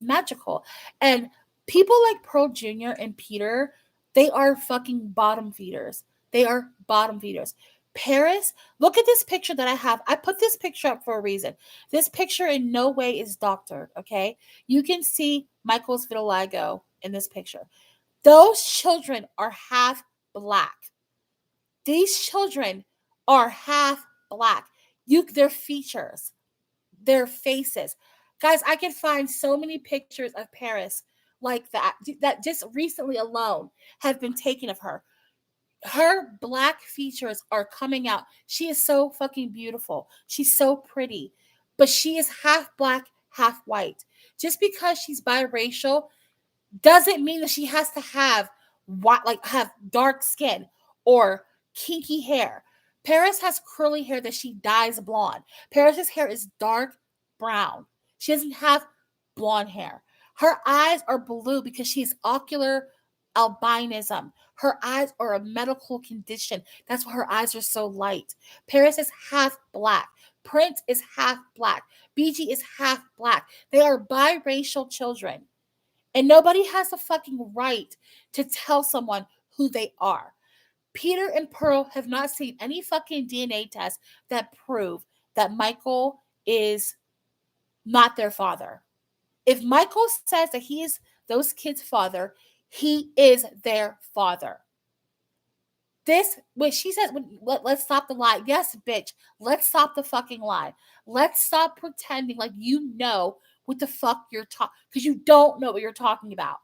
magical. And people like Pearl Jr. and Peter, they are fucking bottom feeders. They are bottom feeders. Paris, look at this picture that I have. I put this picture up for a reason. This picture in no way is doctored, okay? You can see Michael's vitiligo in this picture. Those children are half black. These children are half black. Their features, their faces. Guys, I can find so many pictures of Paris like that just recently alone have been taken of her. Her black features are coming out. She is so fucking beautiful. She's so pretty. But she is half black, half white. Just because she's biracial doesn't mean that she has to have white, like have dark skin or kinky hair. Paris has curly hair that she dyes blonde. Paris's hair is dark brown. She doesn't have blonde hair. Her eyes are blue because she's ocular albinism. Her eyes are a medical condition. That's why her eyes are so light. Paris is half black. Prince is half black. BG is half black. They are biracial children. And nobody has the fucking right to tell someone who they are. Peter and Pearl have not seen any fucking DNA tests that prove that Michael is not their father. If Michael says that he is those kids' father, he is their father. This, when she says, let's stop the lie. Yes, bitch, let's stop the fucking lie. Let's stop pretending like you know what the fuck you're talking, because you don't know what you're talking about.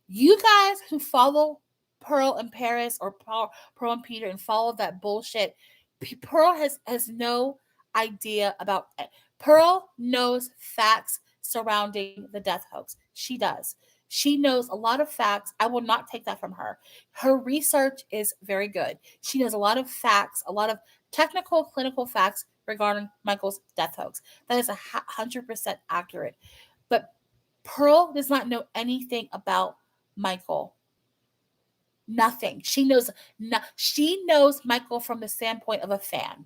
You guys who follow Pearl and Paris, or Pearl and Peter, and follow that bullshit, Pearl has no idea about it. Pearl knows facts surrounding the death hoax. She does. She knows a lot of facts. I will not take that from her. Her research is very good. She knows a lot of facts, a lot of technical clinical facts regarding Michael's death hoax. That is 100% accurate. But Pearl does not know anything about Michael. Nothing. She knows Michael from the standpoint of a fan.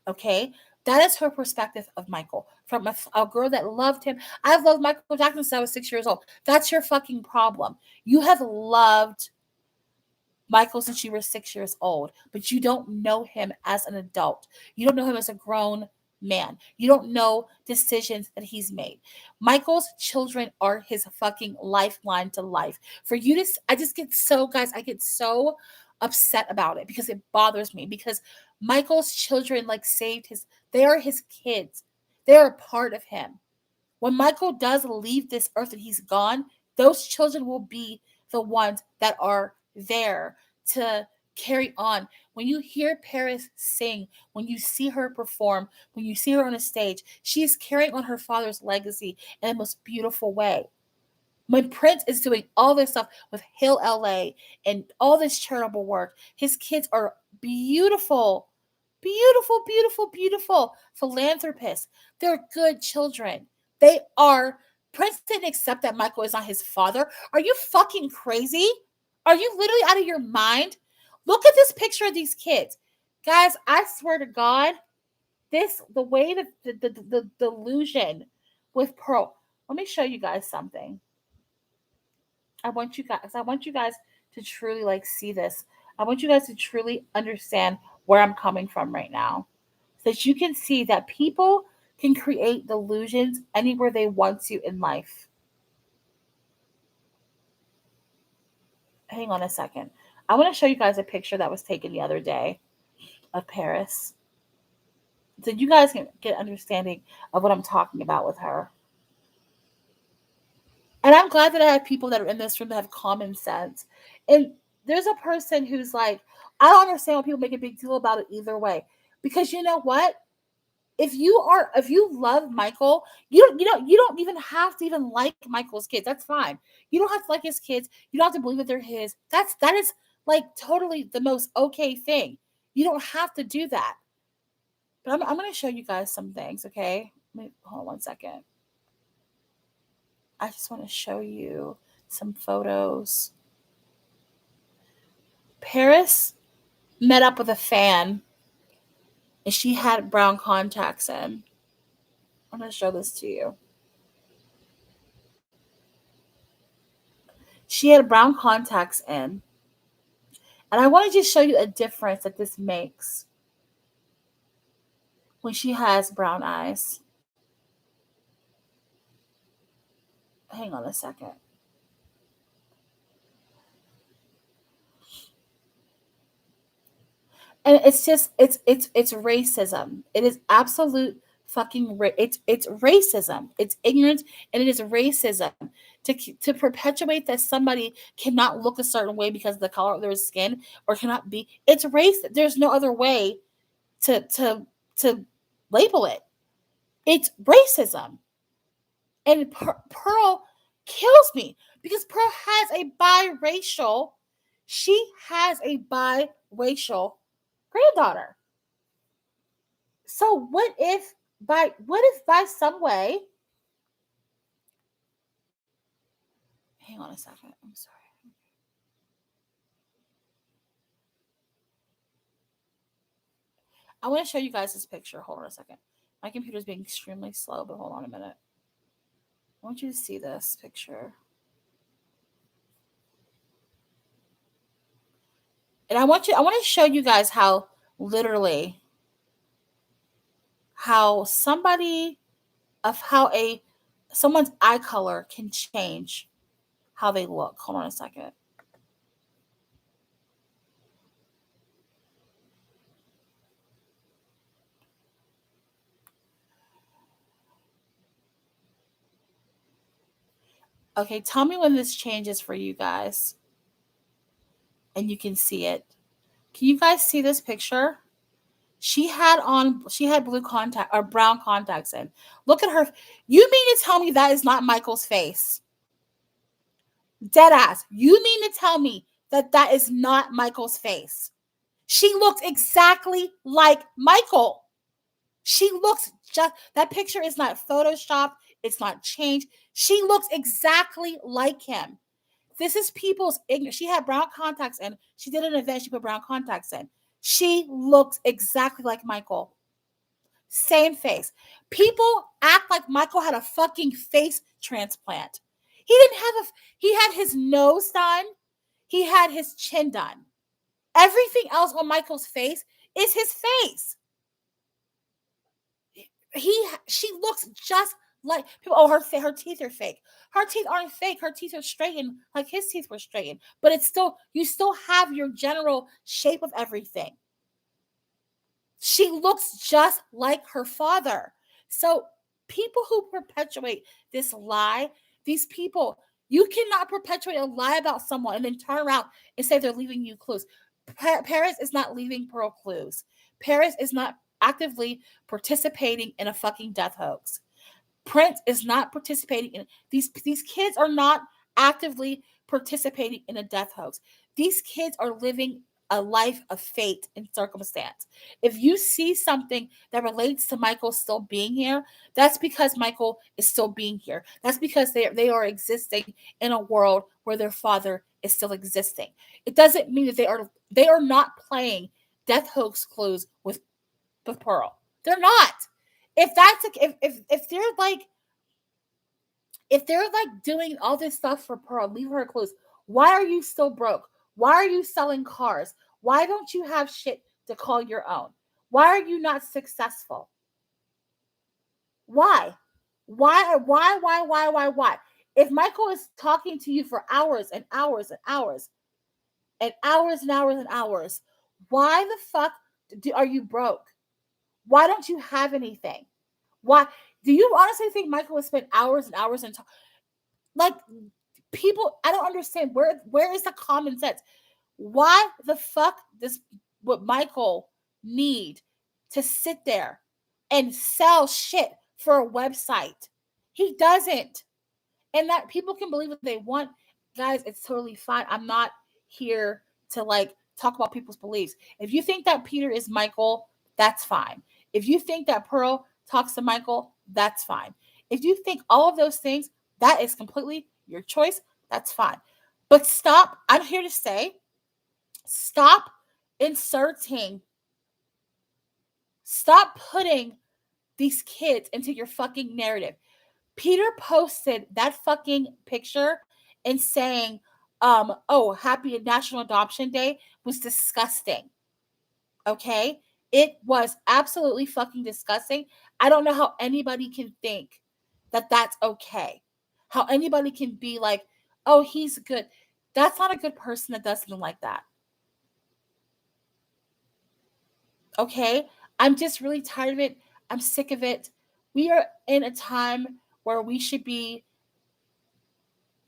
Okay? That is her perspective of Michael from a girl that loved him. I've loved Michael Jackson since I was 6 years old. That's your fucking problem. You have loved Michael since you were 6 years old, but you don't know him as an adult. You don't know him as a grown man. You don't know decisions that he's made. Michael's children are his fucking lifeline to life. For you to, I just get so, guys, I get so upset about it because it bothers me because Michael's children like saved his, they are his kids. They are a part of him. When Michael does leave this earth and he's gone, those children will be the ones that are there to carry on. When you hear Paris sing, when you see her perform, when you see her on a stage, she's carrying on her father's legacy in the most beautiful way. When Prince is doing all this stuff with Hill LA and all this charitable work, his kids are beautiful, beautiful, beautiful, beautiful philanthropists. They're good children. They are. Prince didn't accept that Michael is not his father. Are you fucking crazy? Are you literally out of your mind? Look at this picture of these kids. Guys, I swear to God, the way the delusion with Pearl. Let me show you guys something. I want you guys to truly like see this. I want you guys to truly understand where I'm coming from right now. So that you can see that people can create delusions anywhere they want to in life. Hang on a second. I want to show you guys a picture that was taken the other day of Paris. So you guys can get an understanding of what I'm talking about with her. And I'm glad that I have people that are in this room that have common sense. And there's a person who's like, I don't understand why people make a big deal about it either way. Because you know what? If you love Michael, you don't even have to even like Michael's kids. That's fine. You don't have to like his kids. You don't have to believe that they're his. That is like totally the most okay thing. You don't have to do that. But I'm going to show you guys some things, okay? Hold on one second. I just want to show you some photos. Paris met up with a fan and she had brown contacts in. I'm going to show this to you. She had brown contacts in. And I want to just show you a difference that this makes when she has brown eyes. Hang on a second. And it's just it's racism. It is absolute fucking it's racism. It's ignorance and it is racism to perpetuate that somebody cannot look a certain way because of the color of their skin or cannot be. It's race. There's no other way to label it. It's racism. And Pearl kills me because Pearl has a biracial. She has a biracial granddaughter. So what if by some way? Hang on a second. I'm sorry. I want to show you guys this picture. Hold on a second. My computer's being extremely slow, but hold on a minute. I want you to see this picture. And I want to show you guys how literally how somebody of how someone's eye color can change how they look. Hold on a second. Okay, tell me when this changes for you guys. And you can see it. Can you guys see this picture? She had blue contact or brown contacts in. Look at her. You mean to tell me that is not Michael's face? Dead ass. You mean to tell me that is not Michael's face? She looks exactly like Michael. She looks just, that picture is not photoshopped. It's not changed. She looks exactly like him. This is people's ignorance. She had brown contacts in. She did an event. She put brown contacts in. She looks exactly like Michael. Same face. People act like Michael had a fucking face transplant. He didn't have he had his nose done. He had his chin done. Everything else on Michael's face is his face. She looks just like people. Oh, her teeth are fake. Her teeth aren't fake. Her teeth are straightened like his teeth were straightened. But it's still, you still have your general shape of everything. She looks just like her father. So people who perpetuate this lie, these people, you cannot perpetuate a lie about someone and then turn around and say they're leaving you clues. Paris is not leaving Pearl clues. Paris is not actively participating in a fucking death hoax. Prince is not participating in these kids are not actively participating in a death hoax. These kids are living a life of fate and circumstance. If you see something that relates to Michael still being here, that's because Michael is still being here. That's because they are existing in a world where their father is still existing. It doesn't mean that they are not playing death hoax clues with Pearl. They're not. If that's if they're like doing all this stuff for Pearl, leave her clues. Why are you still broke? Why are you selling cars? Why don't you have shit to call your own? Why are you not successful? Why? Why? If Michael is talking to you for hours and hours and hours and hours and hours and hours, why the fuck are you broke? Why don't you have anything? Why do you honestly think Michael would spend hours and hours and like people? I don't understand where is the common sense? Why the fuck would Michael need to sit there and sell shit for a website? He doesn't. And that people can believe what they want. Guys, it's totally fine. I'm not here to like talk about people's beliefs. If you think that Peter is Michael, that's fine. If you think that Pearl talks to Michael, that's fine. If you think all of those things, that is completely your choice. That's fine. But stop. I'm here to say, stop inserting, stop putting these kids into your fucking narrative. Peter posted that fucking picture and saying, oh, happy National Adoption Day was disgusting. Okay? It was absolutely fucking disgusting. I don't know how anybody can think that that's okay. How anybody can be like, oh, he's good. That's not a good person that does something like that. Okay? I'm just really tired of it. I'm sick of it. We are in a time where we should be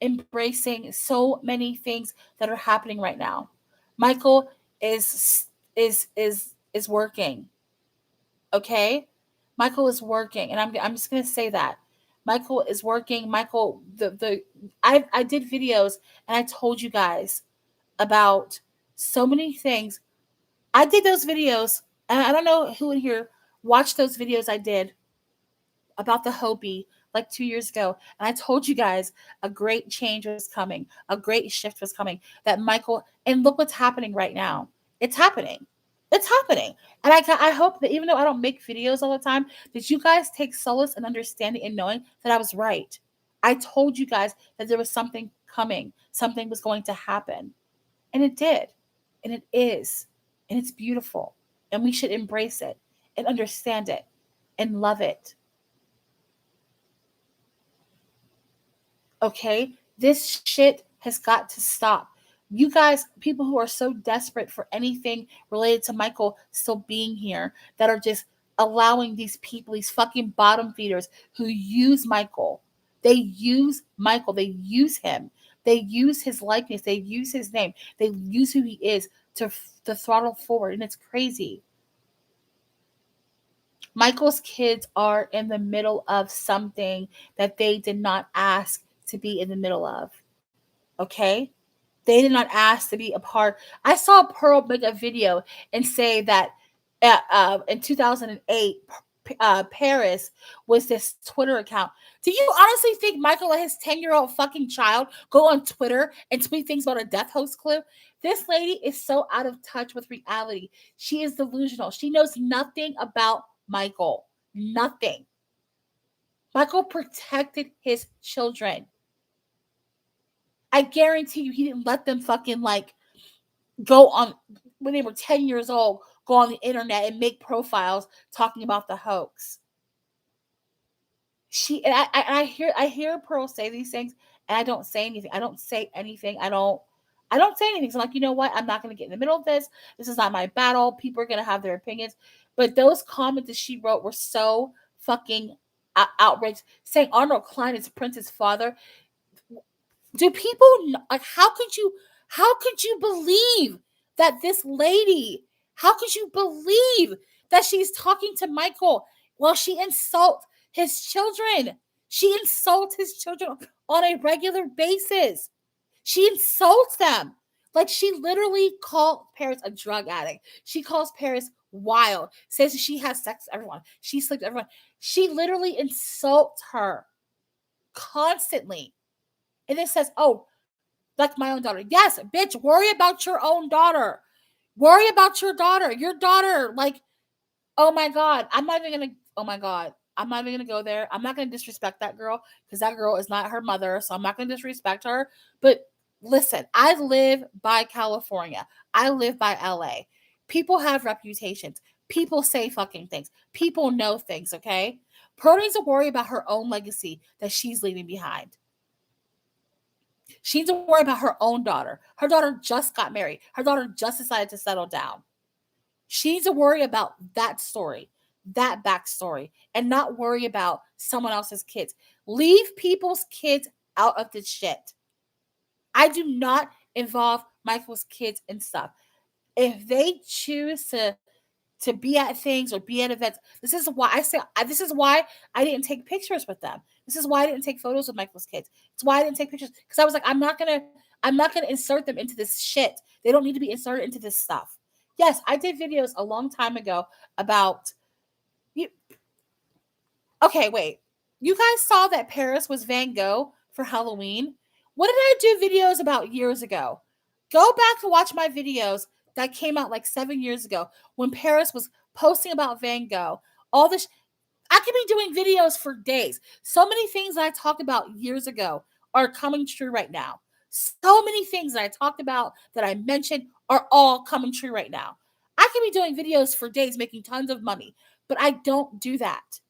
embracing so many things that are happening right now. Michael is working. Okay? Michael is working, and I'm just going to say that. Michael is working. Michael I did videos and I told you guys about so many things. I did those videos, and I don't know who in here watched those videos I did about the Hopi like 2 years ago. And I told you guys a great change was coming, a great shift was coming. That Michael, and look what's happening right now. It's happening. It's happening. And I hope that even though I don't make videos all the time, that you guys take solace and understanding and knowing that I was right. I told you guys that there was something coming, something was going to happen. And it did. And it is. And it's beautiful. And we should embrace it and understand it and love it. Okay? This shit has got to stop. You guys, people who are so desperate for anything related to Michael still being here, that are just allowing these people, these fucking bottom feeders who use Michael. They use Michael. They use him. They use his likeness. They use his name. They use who he is to throttle forward. And it's crazy. Michael's kids are in the middle of something that they did not ask to be in the middle of. Okay? They did not ask to be a part. I saw Pearl make a video and say that in 2008, Paris was this Twitter account. Do you honestly think Michael let his 10-year-old fucking child go on Twitter and tweet things about a death hoax clip? This lady is so out of touch with reality. She is delusional. She knows nothing about Michael. Nothing. Michael protected his children. I guarantee you he didn't let them fucking like go on when they were 10 years old, go on the internet and make profiles talking about the hoax. I hear Pearl say these things and I don't say anything. I don't say anything. I don't say anything. So I'm like, you know what? I'm not gonna get in the middle of this. This is not my battle. People are gonna have their opinions. But those comments that she wrote were so fucking outraged, saying Arnold Klein is Prince's father. Do people like how could you believe that this lady, how could you believe that she's talking to Michael while she insults his children? She insults his children on a regular basis. She insults them. Like she literally called Paris a drug addict. She calls Paris wild, says she has sex with everyone. She sleeps with everyone. She literally insults her constantly. And then says, oh, like my own daughter. Yes, bitch, worry about your own daughter. Worry about your daughter. Your daughter, like, oh my God. I'm not even going to, oh my God. I'm not even going to go there. I'm not going to disrespect that girl because that girl is not her mother. So I'm not going to disrespect her. But listen, I live by California. I live by LA. People have reputations. People say fucking things. People know things, okay? Pearl needs to worry about her own legacy that she's leaving behind. She needs to worry about her own daughter. Her daughter just got married. Her daughter just decided to settle down. She needs to worry about that story, that backstory, and not worry about someone else's kids. Leave people's kids out of this shit. I do not involve Michael's kids in stuff. If they choose to be at things or be at events. This is why this is why I didn't take pictures with them. This is why I didn't take photos with Michael's kids. It's why I didn't take pictures because I was like, I'm not gonna insert them into this shit. They don't need to be inserted into this stuff. Yes, I did videos a long time ago about you. Okay, wait. You guys saw that Paris was Van Gogh for Halloween. What did I do videos about years ago? Go back to watch my videos that came out like 7 years ago when Paris was posting about Van Gogh. All this, I could be doing videos for days. So many things that I talked about years ago are coming true right now. So many things that I talked about that I mentioned are all coming true right now. I could be doing videos for days making tons of money, but I don't do that.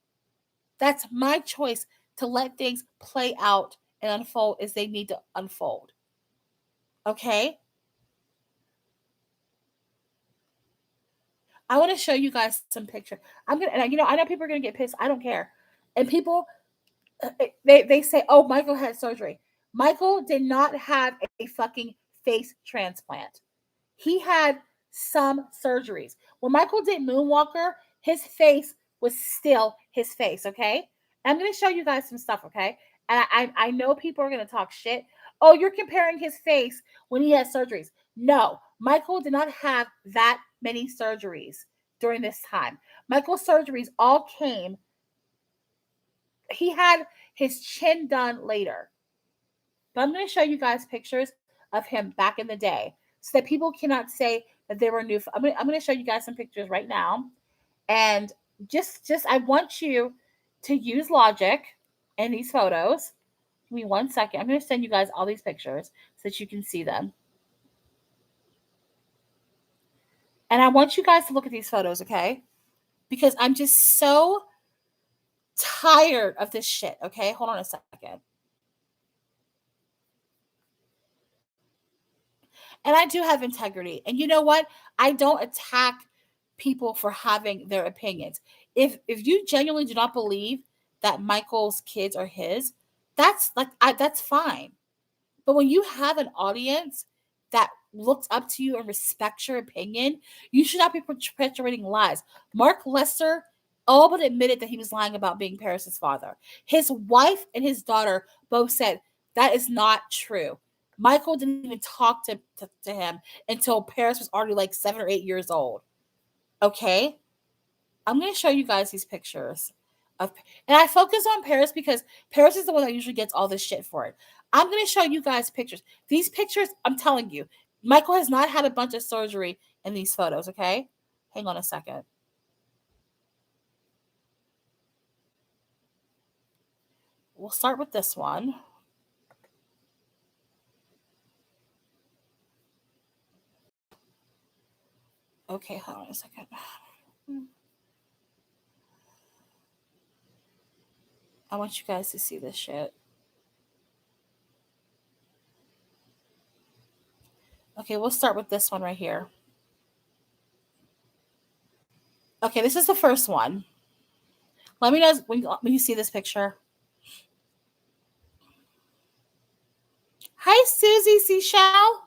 That's my choice to let things play out and unfold as they need to unfold. Okay? I want to show you guys some picture. I'm gonna, and I know people are gonna get pissed. I don't care. And people, they say, "Oh, Michael had surgery." Michael did not have a fucking face transplant. He had some surgeries. When Michael did Moonwalker, his face was still his face. Okay, and I'm gonna show you guys some stuff. Okay, and I know people are gonna talk shit. Oh, you're comparing his face when he had surgeries. No, Michael did not have that many surgeries during this time. Michael's surgeries all came, he had his chin done later. But I'm going to show you guys pictures of him back in the day so that people cannot say that they were new. I'm going to show you guys some pictures right now. And just I want you to use logic in these photos. Give me 1 second. I'm going to send you guys all these pictures so that you can see them. And I want you guys to look at these photos, okay? Because I'm just so tired of this shit, okay? Hold on a second. And I do have integrity. And you know what? I don't attack people for having their opinions. If you genuinely do not believe that Michael's kids are his, that's fine. But when you have an audience that looks up to you and respects your opinion, you should not be perpetuating lies. Mark Lester all but admitted that he was lying about being Paris's father. His wife and his daughter both said that is not true. Michael didn't even talk to him until Paris was already like 7 or 8 years old. Okay? I'm going to show you guys these pictures. And I focus on Paris because Paris is the one that usually gets all this shit for it. I'm going to show you guys pictures. These pictures, I'm telling you, Michael has not had a bunch of surgery in these photos, okay? Hang on a second. we'll start with this one. Okay, hold on a second. I want you guys to see this shit. Okay, we'll start with this one right here. Okay, this is the first one. Let me know when you see this picture. Hi, Susie Seashell.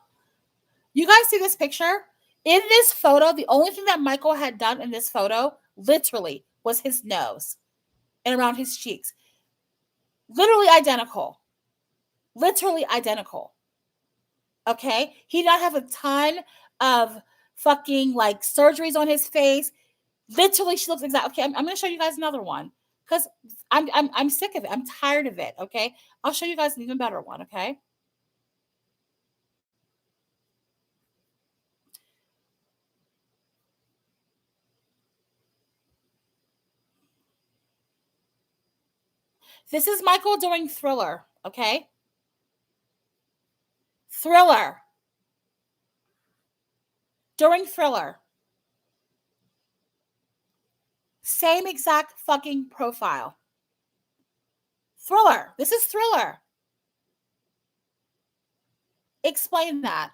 You guys see this picture? In this photo, the only thing that Michael had done in this photo, literally, was his nose and around his cheeks. Literally identical. Literally identical. Okay? He did not have a ton of fucking like surgeries on his face. Literally, she looks exact. Okay, I'm going to show you guys another one because I'm sick of it. I'm tired of it. Okay, I'll show you guys an even better one. Okay. This is Michael doing Thriller. Okay. Thriller. During Thriller. Same exact fucking profile. Thriller. This is Thriller. Explain that.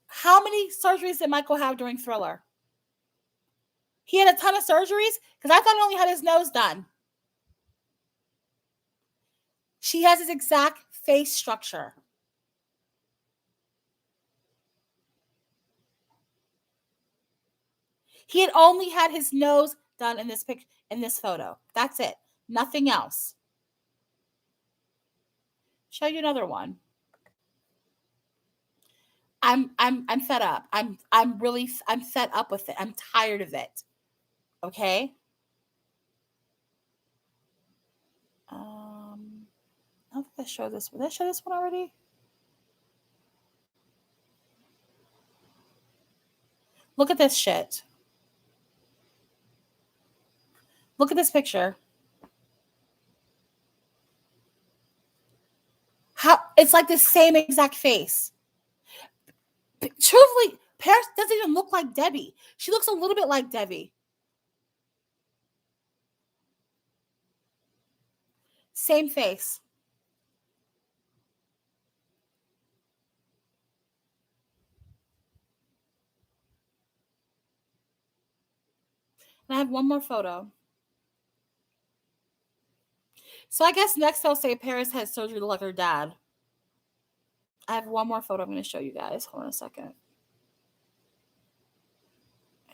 How many surgeries did Michael have during Thriller? He had a ton of surgeries because I thought he only had his nose done. She has his exact face structure. He had only had his nose done in this picture, in this photo. That's it. Nothing else. Show you another one. I'm fed up. I'm fed up with it. I'm tired of it. Okay. I don't think I showed this. Did I show this one already? Look at this shit. Look at this picture. How it's like the same exact face. Truthfully, Paris doesn't even look like Debbie. She looks a little bit like Debbie. Same face. And I have one more photo. So I guess next I'll say Paris had surgery to look like her dad. I have one more photo I'm going to show you guys. Hold on a second.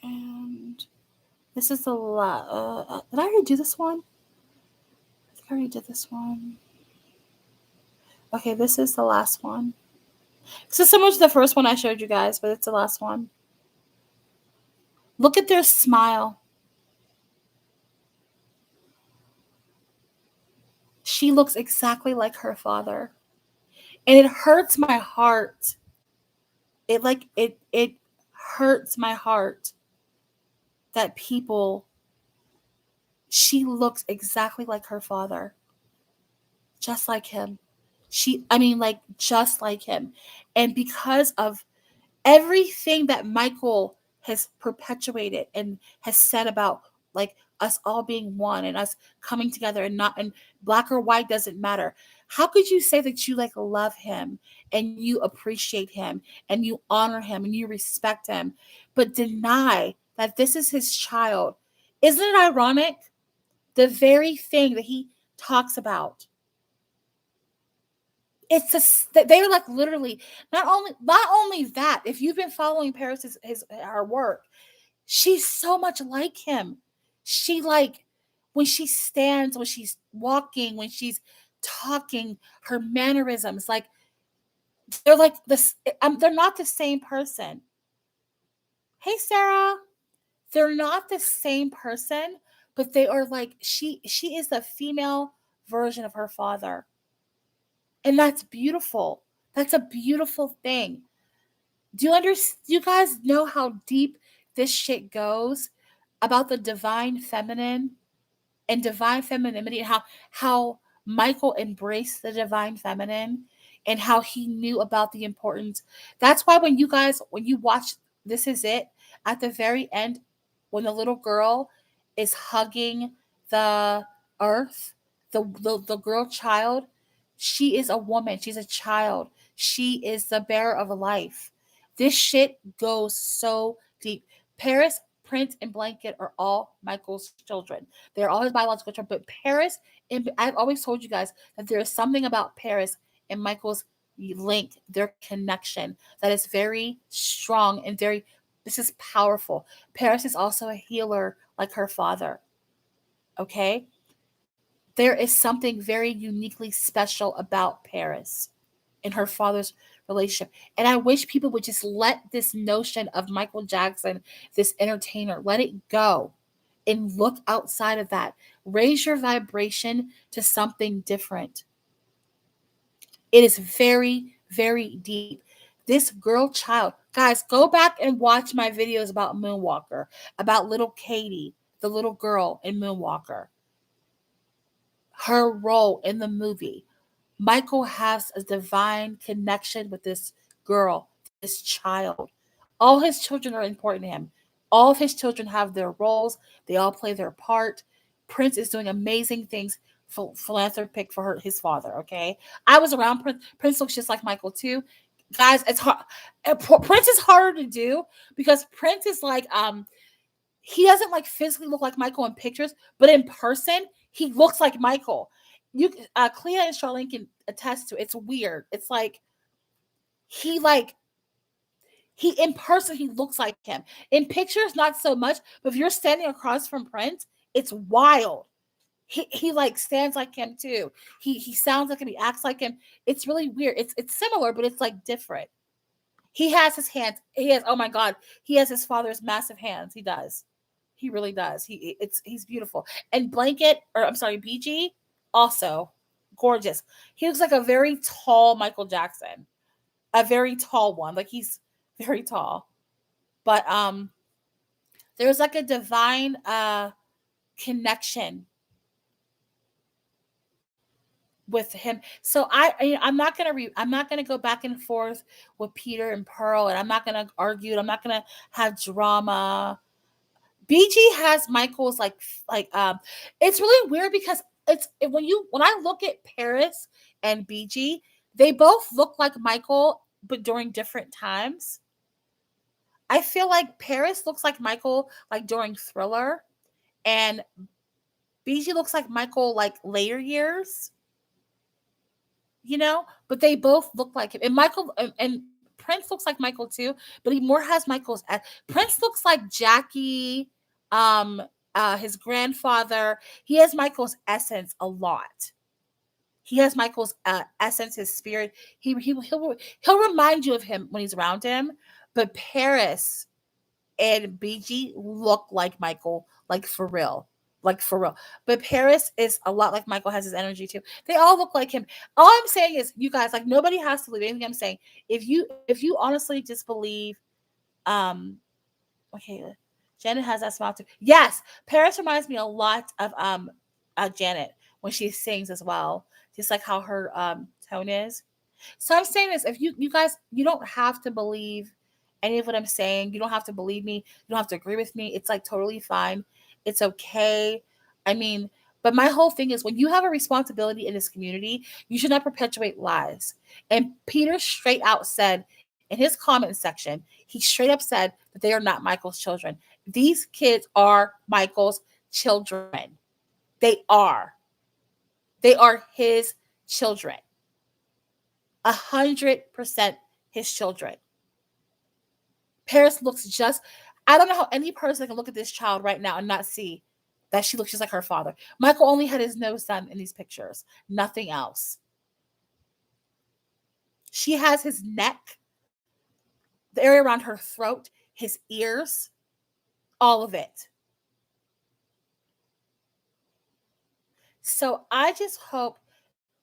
And this is the last. Did I already do this one? I think I already did this one. Okay, this is the last one. This is similar to the first one I showed you guys, but it's the last one. Look at their smile. She looks exactly like her father. And it hurts my heart. It hurts my heart that people, she looks exactly like her father. Just like him. Just like him. And because of everything that Michael has perpetuated and has said about like us all being one and us coming together and not, and black or white doesn't matter. How could you say that you like love him and you appreciate him and you honor him and you respect him, but deny that this is his child? Isn't it ironic? The very thing that he talks about, it's just that they were like literally not only that, if you've been following Paris her work, she's so much like him. She like when she stands, when she's walking, when she's talking, her mannerisms, like they're like this. They're not the same person. Hey, Sarah, they're not the same person, but they are like she is the female version of her father. And that's beautiful. That's a beautiful thing. Do you guys know how deep this shit goes about the divine feminine and divine femininity, and how Michael embraced the divine feminine and how he knew about the importance. That's why when you watch This Is It, at the very end, when the little girl is hugging the earth, the girl child, she is a woman. She's a child. She is the bearer of life. This shit goes so deep. Paris, Prince, and Blanket are all Michael's children. They're all his biological children. But Paris, and I've always told you guys that there is something about Paris and Michael's link, their connection, that is very strong and very, this is powerful. Paris is also a healer like her father. Okay? There is something very uniquely special about Paris and her father's relationship. And I wish people would just let this notion of Michael Jackson, this entertainer, let it go and look outside of that. Raise your vibration to something different. It is very, very deep. This girl child, guys, go back and watch my videos about Moonwalker, about little Katie, the little girl in Moonwalker, her role in the movie. Michael has a divine connection with this girl, this child. All his children are important to him. All of his children have their roles. They all play their part. Prince is doing amazing things, philanthropic for his father. Okay, I was around Prince. Prince looks just like Michael too, guys. It's hard. Prince is harder to do because Prince is like he doesn't like physically look like Michael in pictures, but in person he looks like Michael. You Clea and Charlene can attest to it. It's weird. It's like he like he in person he looks like him. In pictures, not so much. But if you're standing across from Prince, it's wild. He like stands like him too. He sounds like him. He acts like him. It's really weird. It's similar, but it's like different. He has his hands. He has, oh my God, he has his father's massive hands. He does. He really does. He's beautiful. And Blanket, or I'm sorry, BG, also gorgeous. He looks like a very tall Michael Jackson. A very tall one. Like he's very tall. But there's like a divine connection with him. So I'm not gonna go back and forth with Peter and Pearl, and I'm not gonna argue. I'm not gonna have drama. BG has Michael's it's really weird because when I look at Paris and BG, they both look like Michael, but during different times. I feel like Paris looks like Michael like during Thriller, and BG looks like Michael like later years. But they both look like him. And Michael and Prince looks like Michael too, but he more has Michael's. Prince looks like Jackie, his grandfather. He has Michael's essence a lot. He has Michael's essence, his spirit. He'll remind you of him when he's around him. But Paris and BG look like Michael, like for real. Like for real. But Paris is a lot like Michael, has his energy too. They all look like him. All I'm saying is, you guys, like nobody has to believe anything I'm saying. If you honestly just believe, okay, Janet has that smile too. Yes, Paris reminds me a lot of Janet when she sings as well. Just like how her tone is. So I'm saying this, if you guys, you don't have to believe any of what I'm saying. You don't have to believe me. You don't have to agree with me. It's like totally fine. It's okay. I mean, but my whole thing is when you have a responsibility in this community, you should not perpetuate lies. And Peter straight out said in his comment section, he straight up said that they are not Michael's children. These kids are Michael's children. They are. They are his children. 100% his children. Paris looks just, I don't know how any person can look at this child right now and not see that she looks just like her father. Michael only had his nose done in these pictures, nothing else. She has his neck, the area around her throat, his ears, all of it. So I just hope,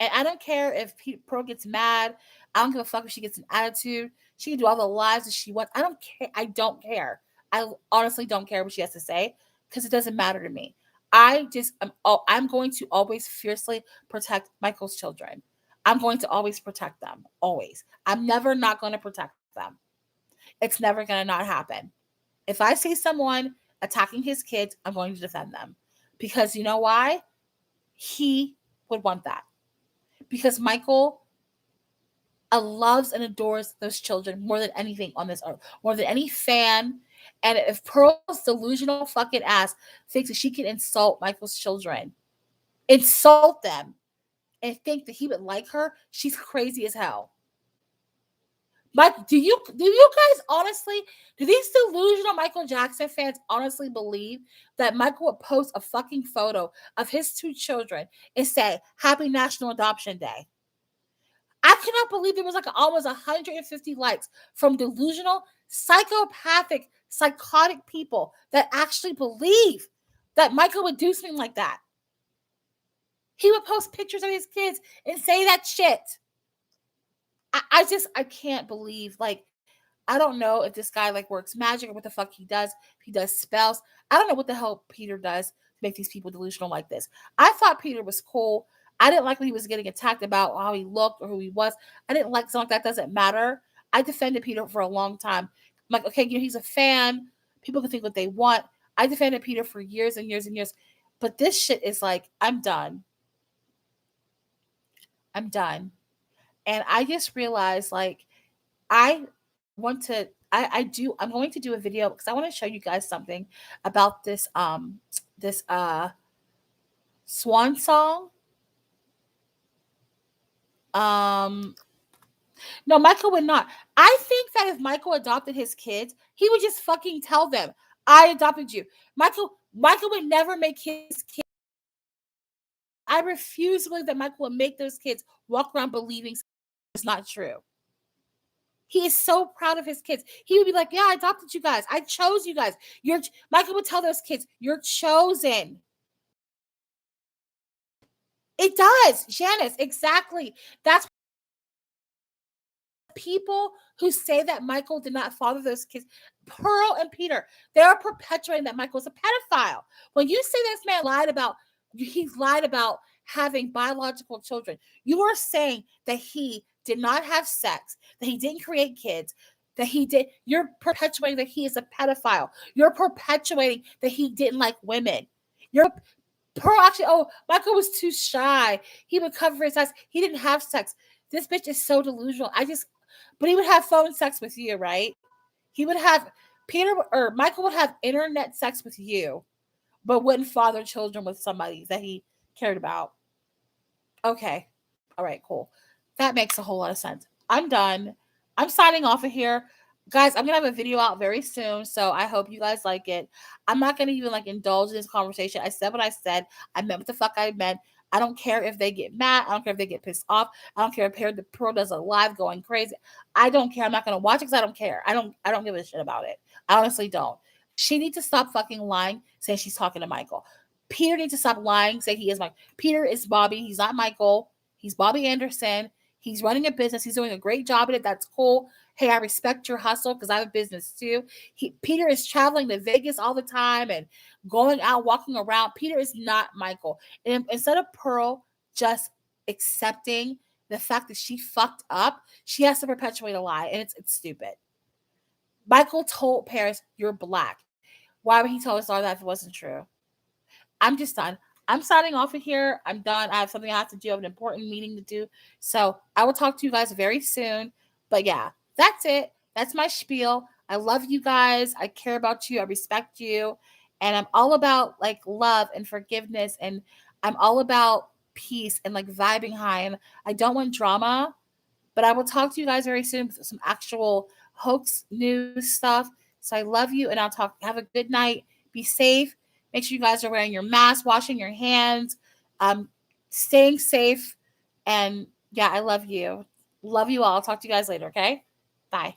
and I don't care if Pearl gets mad. I don't give a fuck if she gets an attitude. She can do all the lies that she wants. I don't care. I don't care. I honestly don't care what she has to say because it doesn't matter to me. I'm going to always fiercely protect Michael's children. I'm going to always protect them. Always. I'm never not going to protect them. It's never going to not happen. If I see someone attacking his kids, I'm going to defend them. Because you know why? He would want that. Because Michael loves and adores those children more than anything on this earth, more than any fan. And if Pearl's delusional fucking ass thinks that she can insult Michael's children, insult them, and think that he would like her, she's crazy as hell. Mike, do you guys honestly, do these delusional Michael Jackson fans honestly believe that Michael would post a fucking photo of his 2 children and say, Happy National Adoption Day? I cannot believe there was like almost 150 likes from delusional, psychopathic, psychotic people that actually believe that Michael would do something like that. He would post pictures of his kids and say that shit. I can't believe, like, I don't know if this guy like works magic or what the fuck he does. If he does spells. I don't know what the hell Peter does to make these people delusional like this. I thought Peter was cool. I didn't like when he was getting attacked about how he looked or who he was. I didn't like something like that. Doesn't matter. I defended Peter for a long time. I'm like, okay, he's a fan. People can think what they want. I defended Peter for years and years and years. But this shit is like, I'm done. I'm done. And I just realized, like, I'm going to do a video because I want to show you guys something about this swan song. No, Michael would not. I think that if Michael adopted his kids, he would just fucking tell them, I adopted you. Michael would never make his kids. I refuse to believe that Michael would make those kids walk around believing it's not true. He is so proud of his kids. He would be like, yeah, I adopted you guys. I chose you guys. Michael would tell those kids, you're chosen. It does, Janice, exactly. That's people who say that Michael did not father those kids. Pearl and Peter, they are perpetuating that Michael's a pedophile. When you say this man he's lied about having biological children, you are saying that he did not have sex, that he didn't create kids, you're perpetuating that he is a pedophile. You're perpetuating that he didn't like women. Pearl actually, Michael was too shy. He would cover his eyes. He didn't have sex. This bitch is so delusional. But he would have phone sex with you, right? He would have Michael would have internet sex with you, but wouldn't father children with somebody that he cared about. Okay. All right, cool. That makes a whole lot of sense. I'm done. I'm signing off of here. Guys, I'm going to have a video out very soon, so I hope you guys like it. I'm not going to even like indulge in this conversation. I said what I said. I meant what the fuck I meant. I don't care if they get mad. I don't care if they get pissed off. I don't care if Pearl does a live going crazy. I don't care. I'm not going to watch it because I don't care. I don't give a shit about it. I honestly don't. She needs to stop fucking lying, saying she's talking to Michael. Peter needs to stop lying, say he is Michael. Peter is Bobby. He's not Michael. He's Bobby Anderson. He's running a business. He's doing a great job at it. That's cool. Hey, I respect your hustle because I have a business too. Peter is traveling to Vegas all the time and going out, walking around. Peter is not Michael. And instead of Pearl just accepting the fact that she fucked up, she has to perpetuate a lie, and it's stupid. Michael told Paris, "You're black." Why would he tell his daughter that if it wasn't true? I'm just done. I'm signing off of here. I'm done. I have something I have to do. I have an important meeting to do. So I will talk to you guys very soon. But yeah, that's it. That's my spiel. I love you guys. I care about you. I respect you. And I'm all about like love and forgiveness. And I'm all about peace and like vibing high. And I don't want drama. But I will talk to you guys very soon with some actual hoax news stuff. So I love you. And have a good night. Be safe. Make sure you guys are wearing your mask, washing your hands, staying safe. And yeah, I love you. Love you all. I'll talk to you guys later, okay? Bye.